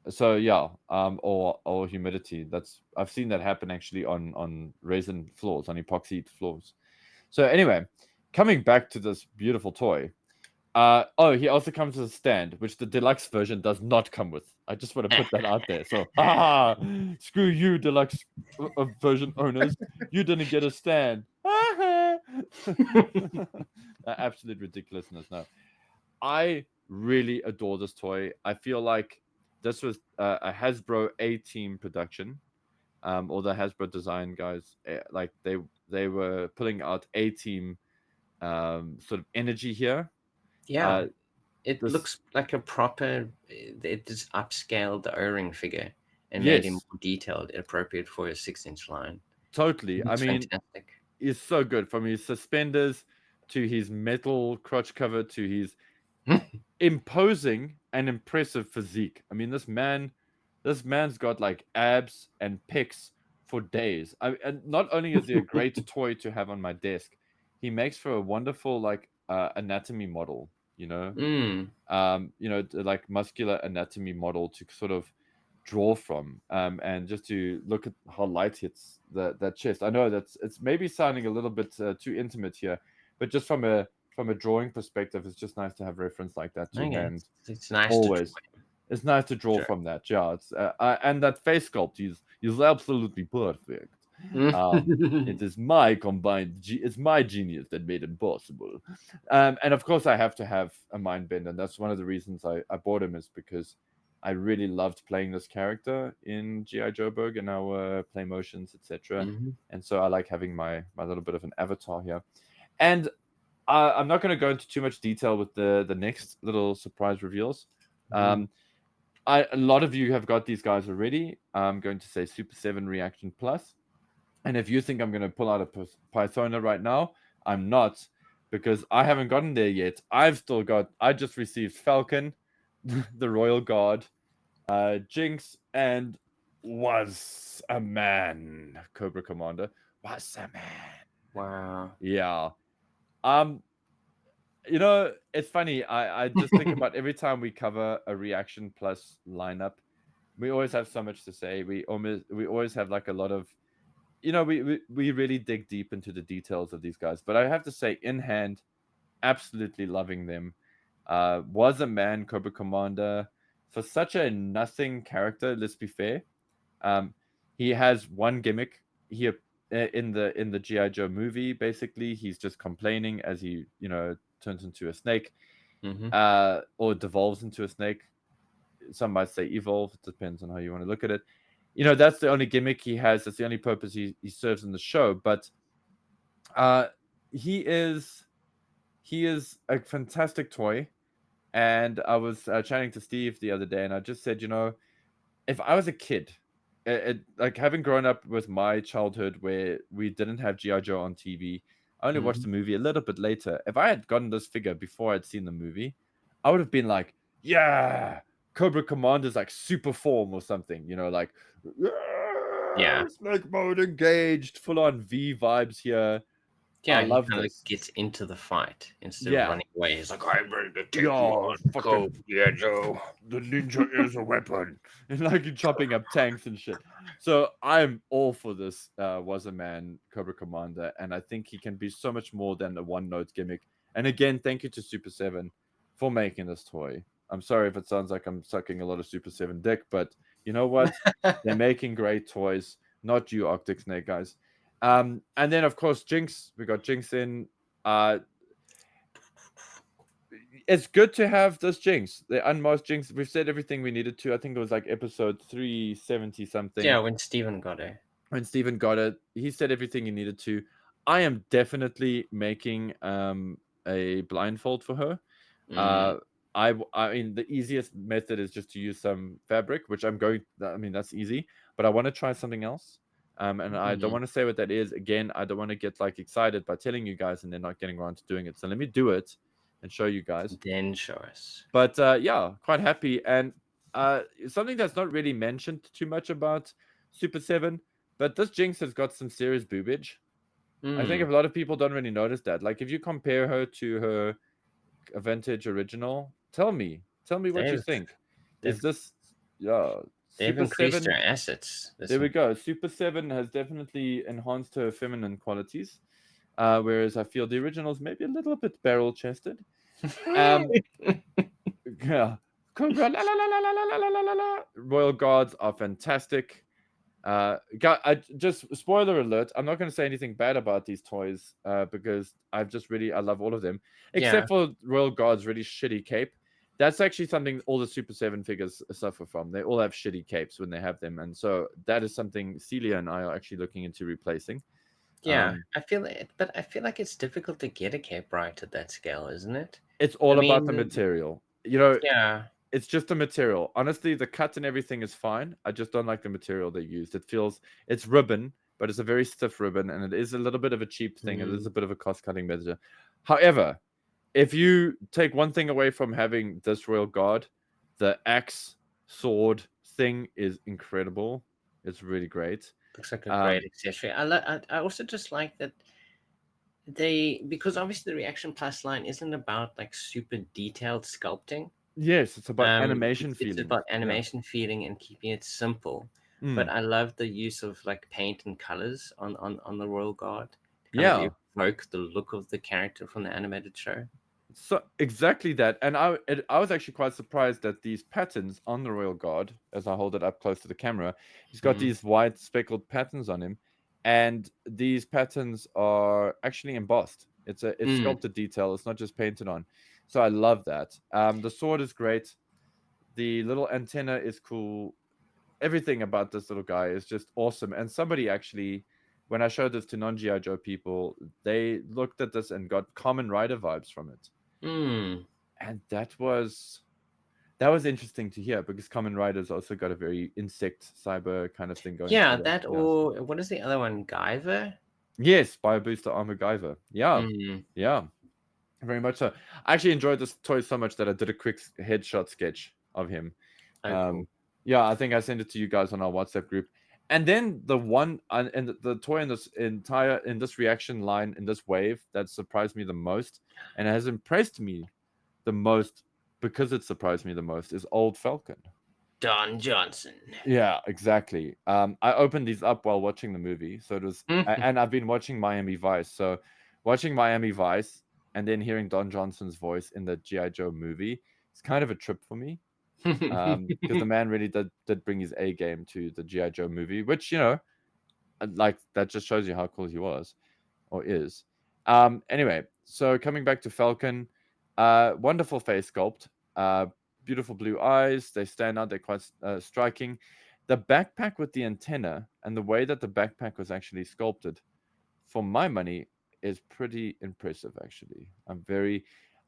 So yeah, or humidity. I've seen that happen actually on resin floors, on epoxy floors. So anyway, coming back to this beautiful toy. He also comes with a stand, which the deluxe version does not come with. I just want to put that out there. So, screw you, deluxe version owners. You didn't get a stand. Absolute ridiculousness. No, I really adore this toy. I feel like this was a Hasbro A-Team production, or the Hasbro design guys. Like they were pulling out A-Team sort of energy here. Yeah, it This looks like a proper. It just upscaled the O-ring figure and made him Yes, more detailed, appropriate for a 6-inch line. totally. I It's mean, fantastic. it's so good, from his suspenders to his metal crotch cover to his imposing and impressive physique. I mean, this man's got like abs and pecs for days. And not only is he a great toy to have on my desk, he makes for a wonderful like anatomy model. Like muscular anatomy model to sort of draw from, and just to look at how light hits that chest. I know it's maybe sounding a little bit too intimate here, but just from a drawing perspective, it's just nice to have reference like that to Okay, hand. it's nice to Always, draw. it's nice to draw Sure. from that. Yeah, and that face sculpt is absolutely perfect. It is it's my genius that made it possible. And of course, I have to have a mind bend, and that's one of the reasons I bought him, is because I really loved playing this character in GI Joburg and our play motions, etc. And so I like having my little bit of an avatar here. And I'm not going to go into too much detail with the next little surprise reveals. A lot of you have got these guys already. I'm going to say Super 7 Reaction Plus. And if you think I'm going to pull out a Pythona right now, I'm not, because I haven't gotten there yet. I just received Falcon, the Royal Guard, Jinx, and was a man. Cobra Commander was a man. Wow. Yeah. It's funny. I just think about every time we cover a Reaction Plus lineup, we always have so much to say. We always have like a lot of, we really dig deep into the details of these guys. But I have to say, in hand, absolutely loving them. Was a man, Cobra Commander, for such a nothing character. Let's be fair. He has one gimmick here in the GI Joe movie. Basically, he's just complaining as he turns into a snake, or devolves into a snake. Some might say evolve. It depends on how you want to look at it. That's the only gimmick he has. That's the only purpose he serves in the show. But he is a fantastic toy. And I was chatting to Steve the other day, and I just said, if I was a kid, like having grown up with my childhood where we didn't have GI Joe on TV, I only watched the movie a little bit later. If I had gotten this figure before I'd seen the movie, I would have been like, yeah, Cobra Commander's like super form or something, like, Yeah. snake mode engaged, full on V vibes here. I Yeah, he love kind of this. gets into the fight instead of Yeah. running away. He's like, I'm ready to take you Yo, on, fucking, go. yeah, Joe, the ninja is a weapon. And like you're chopping up tanks and shit. So I'm all for this Was a Man Cobra Commander. And I think he can be so much more than a one note gimmick. And again, thank you to Super 7 for making this toy. I'm sorry if it sounds like I'm sucking a lot of Super 7 dick, but you know what? They're making great toys. Not you, Arctic Snake, guys. And then, of course, Jinx. We got Jinx in. It's good to have this Jinx, the unmasked Jinx. We've said everything we needed to. I think it was like episode 370 something. Yeah, when Steven got her. When Steven got it, he said everything he needed to. I am definitely making a blindfold for her. Mm. I mean, the easiest method is just to use some fabric, which I'm going. I mean, that's easy, but I want to try something else. And I don't want to say what that is. Again, I don't want to get like excited by telling you guys and then not getting around to doing it. So let me do it and show you guys. Then show us. But yeah, quite happy. And something that's not really mentioned too much about Super 7, but this Jinx has got some serious boobage. I think Mm. a lot of people don't really notice that. Like if you compare her to her vintage original, tell me what you They've think. Is they've this yeah, they've Super increased 7? their assets. There we go. Super 7 has definitely enhanced her feminine qualities. Whereas I feel the original's maybe a little bit barrel chested. Um Yeah. Cobra, la, la, la, la, la, la, la, la, la, la. Royal Guards are fantastic. Just spoiler alert. I'm not going to say anything bad about these toys because I love all of them, Yeah. except for Royal Guard's really shitty cape. That's actually something all the Super 7 figures suffer from. They all have shitty capes when they have them, and so that is something Celia and I are actually looking into replacing. Yeah. But I feel like it's difficult to get a cape right at that scale, isn't it? It's I all about the mean, material. yeah. It's just the material. Honestly, the cut and everything is fine. I just don't like the material they used. It's ribbon, but it's a very stiff ribbon, and it is a little bit of a cheap thing. It is a bit of a cost-cutting measure. However, if you take one thing away from having this Royal Guard, the axe sword thing is incredible. It's really great. Looks like a great accessory. I also just like that because obviously the Reaction Plus line isn't about like super detailed sculpting. Yes, it's about animation It's feeling. about Yeah. animation feeling and keeping it simple. But Mm. I love the use of like paint and colors on the Royal Guard to kind Yeah. of evoke the look of the character from the animated show. So exactly that, and I was actually quite surprised that these patterns on the Royal Guard, as I hold it up close to the camera, he's got these white speckled patterns on him, and these patterns are actually embossed. It's sculpted detail. It's not just painted on. So I love that. The sword is great. The little antenna is cool. Everything about this little guy is just awesome. And somebody actually, when I showed this to non-GI Joe people, they looked at this and got Kamen Rider vibes from it. And that was interesting to hear because Kamen Rider's also got a very insect cyber kind of thing going. Yeah, For them. that or what is the other one? Guyver? Yes, Bio Booster Armor Guyver. Yeah, Mm. yeah, very much so. I actually enjoyed this toy so much that I did a quick headshot sketch of him. Oh, cool. Yeah, I think I sent it to you guys on our WhatsApp group. And then the one and the toy in this reaction line in this wave that surprised me the most and has impressed me the most because it surprised me the most is Old Falcon. Don Johnson. Yeah, exactly. I opened these up while watching the movie, so it was, and I've been watching Miami Vice. So, watching Miami Vice and then hearing Don Johnson's voice in the GI Joe movie, it's kind of a trip for me. Because the man really did bring his A game to the GI Joe movie, which like that just shows you how cool he was or is. Anyway, so coming back to Falcon, wonderful face sculpt, beautiful blue eyes. They stand out. They're quite striking. The backpack with the antenna and the way that the backpack was actually sculpted, for my money, is pretty impressive. Actually,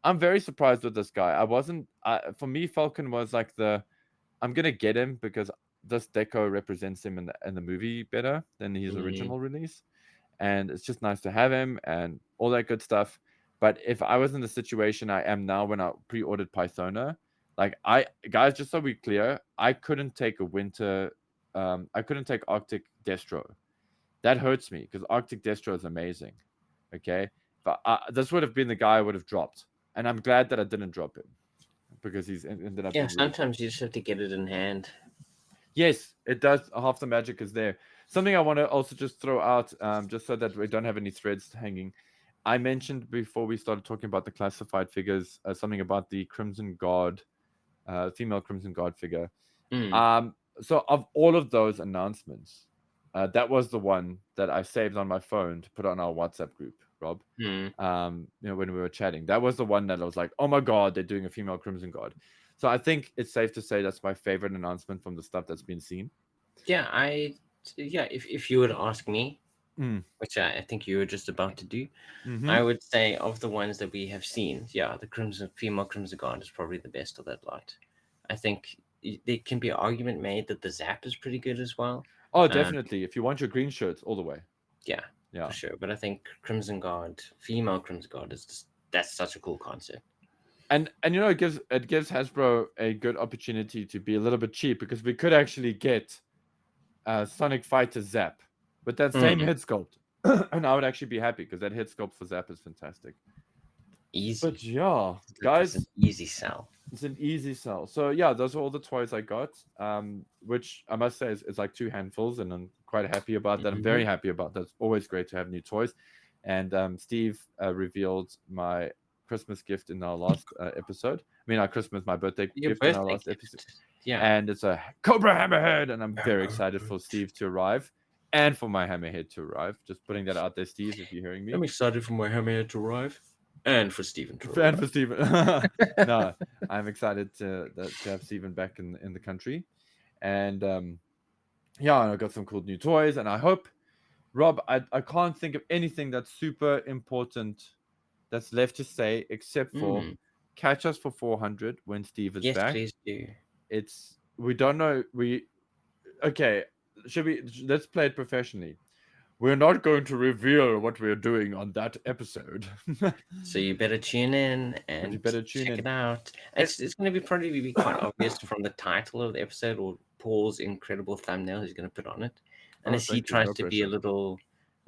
I'm very surprised with this guy. I wasn't. For me, Falcon was like I'm gonna get him because this deco represents him in the movie better than his original release. and it's just nice to have him and all that good stuff. But if I was in the situation I am now when I pre-ordered Pythona, like guys, just so we're clear, I couldn't take a winter, I couldn't take Arctic Destro. That hurts me because Arctic Destro is amazing. Okay, but this would have been the guy I would have dropped, and I'm glad that I didn't drop him because he's ended up Yeah, being really good. sometimes you just have to get it in hand. Yes, it does. Half the magic is there. Something I want to also just throw out, just so that we don't have any threads hanging. I mentioned before we started talking about the classified figures, something about the Crimson Guard, female Crimson Guard figure. Mm. So of all of those announcements, that was the one that I saved on my phone to put on our WhatsApp group, Rob. Mm. When we were chatting, that was the one that I was like, oh my God, they're doing a female Crimson Guard. So I think it's safe to say that's my favorite announcement from the stuff that's been seen. Yeah, if you were to ask me, Mm. which I think you were just about to do, Mm-hmm. I would say of the ones that we have seen, yeah, the female Crimson Guard is probably the best of that lot. I think there can be an argument made that the Zap is pretty good as well. Oh, Um, definitely. If you want your green shirts, all the way. yeah, Yeah. for sure. But I think Crimson Guard, female Crimson Guard, is just, that's such a cool concept. And it gives Hasbro a good opportunity to be a little bit cheap because we could actually get Sonic Fighter Zap with that same head sculpt, and I would actually be happy because that head sculpt for Zap is fantastic. Easy. But yeah, It's an guys, easy sell. it's an easy sell. So yeah, those are all the toys I got. Which I must say is like 2 handfuls, and I'm quite happy about that. I'm very happy about that. It's always great to have new toys. And Steve revealed my Christmas gift in our last episode. I mean, my birthday Your gift in our birthday last gift. episode. Yeah. And it's a Cobra Hammerhead, and I'm very excited for Steve to arrive and for my Hammerhead to arrive. Just putting that out there, Steve, if you're hearing me. I'm excited for my Hammerhead to arrive and for Stephen to And arrive. for Stephen. No, I'm excited to have Stephen back in the country. And yeah, I got some cool new toys, and I hope, Rob, I can't think of anything that's super important that's left to say except for catch us for 400 when Steve is Yes, back. please do. We don't know. Okay, let's play it professionally. We're not going to reveal what we're doing on that episode. So you better tune in But you and better tune check in. it out. It's going to be probably be quite obvious from the title of the episode or Paul's incredible thumbnail he's going to put on it, unless he Thank you. tries No to be a pressure. little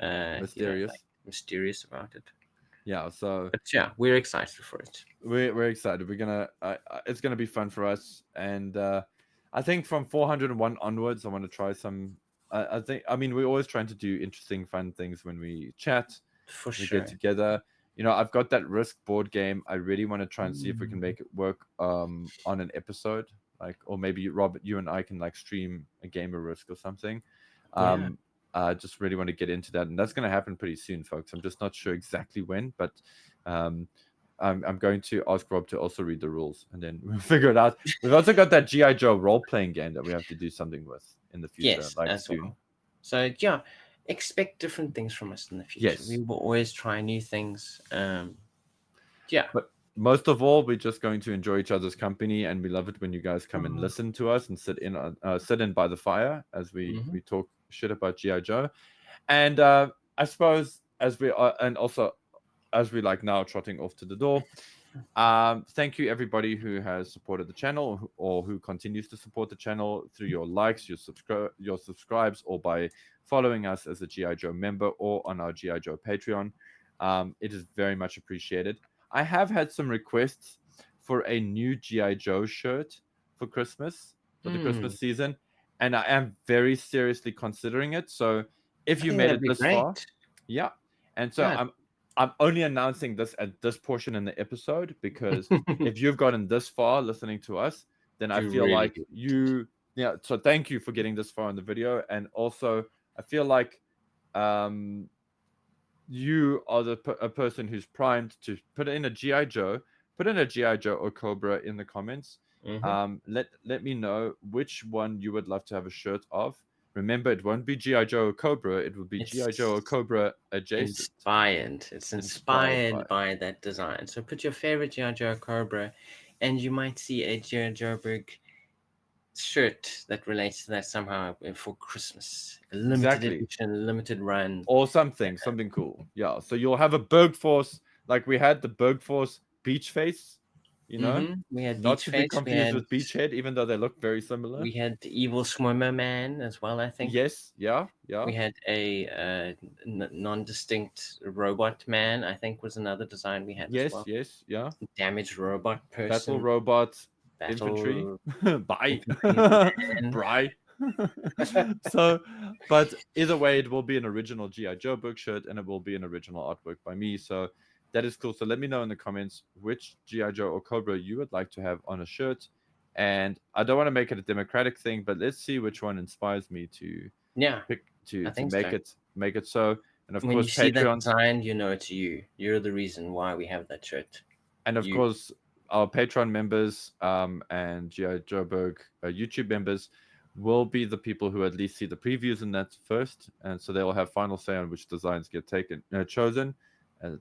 Mysterious. mysterious about it. Yeah. So But yeah, we're excited for it. we're excited. We're gonna. It's gonna be fun for us, and I think from 401 onwards, I want to try some. I think. I mean, we're always trying to do interesting, fun things when we chat. For We sure. get together. I've got that Risk board game. I really want to try and see if we can make it work on an episode, or maybe Robert, you and I can stream a game of Risk or something. Yeah. I just really want to get into that, and that's going to happen pretty soon, folks. I'm just not sure exactly when, but I'm going to ask Rob to also read the rules, and then we'll figure it out. We've also got that GI Joe role playing game that we have to do something with in the future, Yes, as soon. well. So yeah, expect different things from us in the future. Yes. We will always try new things. Yeah. But most of all, we're just going to enjoy each other's company, and we love it when you guys come and Mhm. listen to us and sit in by the fire as we talk shit about GI Joe. And I suppose as we are, and also as we now trotting off to the door. Thank you everybody who has supported the channel or who continues to support the channel through your likes, your subscribes, or by following us as a GI Joe member or on our GI Joe Patreon. It is very much appreciated. I have had some requests for a new GI Joe shirt for Christmas, for the Christmas season, and I am very seriously considering it. So if you made it this far, yeah, and so Yeah. I'm only announcing this at this portion in the episode because if you've gotten this far listening to us, then I You feel really like good. so thank you for getting this far in the video, and also I feel like you are a person who's primed to put in a GI Joe or Cobra in the comments. Let me know which one you would love to have a shirt of. Remember, it won't be GI Joe or Cobra. It will be GI Joe or Cobra adjacent. Inspired. It's inspired by that design. So put your favorite GI Joe Cobra, and you might see a GI Joburg shirt that relates to that somehow for Christmas. A limited Exactly. edition, limited run. Or something cool. Yeah. So you'll have a Bergforce, like we had the Bergforce beach face, you know, We had not Beach to be Face. confused with Beachhead, even though they look very similar. We had the Evil Swimmer Man as well, I think. Yes. Yeah. Yeah. We had a non-distinct robot man, I think was another design we had as Yes. well. Yes. Yeah. Damaged robot Battle person. robot infantry. Battle Bye. infantry man. Bry. So, but either way, it will be an original GI Joburg shirt, and it will be an original artwork by me. So that is cool. So let me know in the comments which GI Joe or Cobra you would like to have on a shirt. And I don't want to make it a democratic thing, but let's see which one inspires me to Yeah, pick I to think so. make it so. And of When course, you see that Patreon, design, you know it's you. You're the reason why we have that shirt. and of You. course our Patreon members and GI Joburg YouTube members will be the people who at least see the previews in that first, and so they will have final say on which designs get chosen.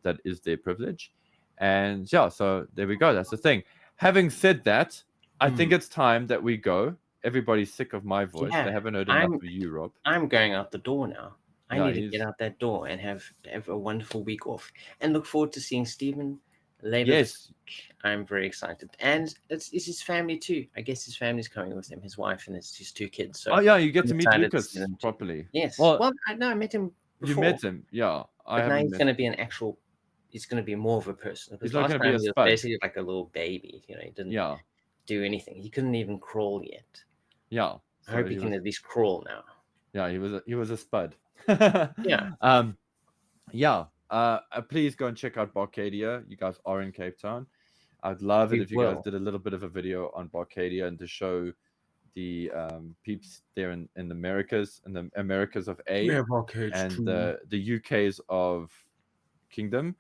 That is their privilege, and yeah, so there we go. That's the thing. Having said that, I think it's time that we go. Everybody's sick of my voice. Yeah, They haven't heard enough of you, Rob. I'm going out the door now. I Yeah, need to get out that door and have a wonderful week off, and look forward to seeing Stephen later this yes, week. I'm very excited, and it's his family too. I guess his family's coming with him, his wife and his two kids. So oh yeah, you get I'm to meet excited to see Lucas them too. properly. Yes. Well, Well, I met him you before, met him, yeah. I but now haven't he's met. going to be an actual. He's going to be more of a person. He's Because not last going to be time a he was spud. basically like a little baby. You know, he didn't Yeah, do anything. He couldn't even crawl yet. yeah. I hope he can at least crawl now. Yeah, he was a spud. Yeah. Yeah. Please go and check out Barcadia. You guys are in Cape Town. I'd love it We if you guys will. did a little bit of a video on Barcadia and to show the peeps there in the Americas, and the Americas of A, and the UKs of Kingdom,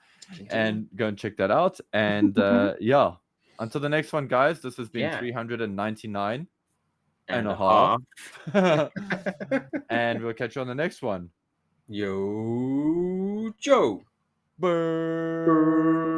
and go and check that out. And yeah, until the next one, guys, this has been 399 and a half. And we'll catch you on the next one. Yo, Joe. Burr.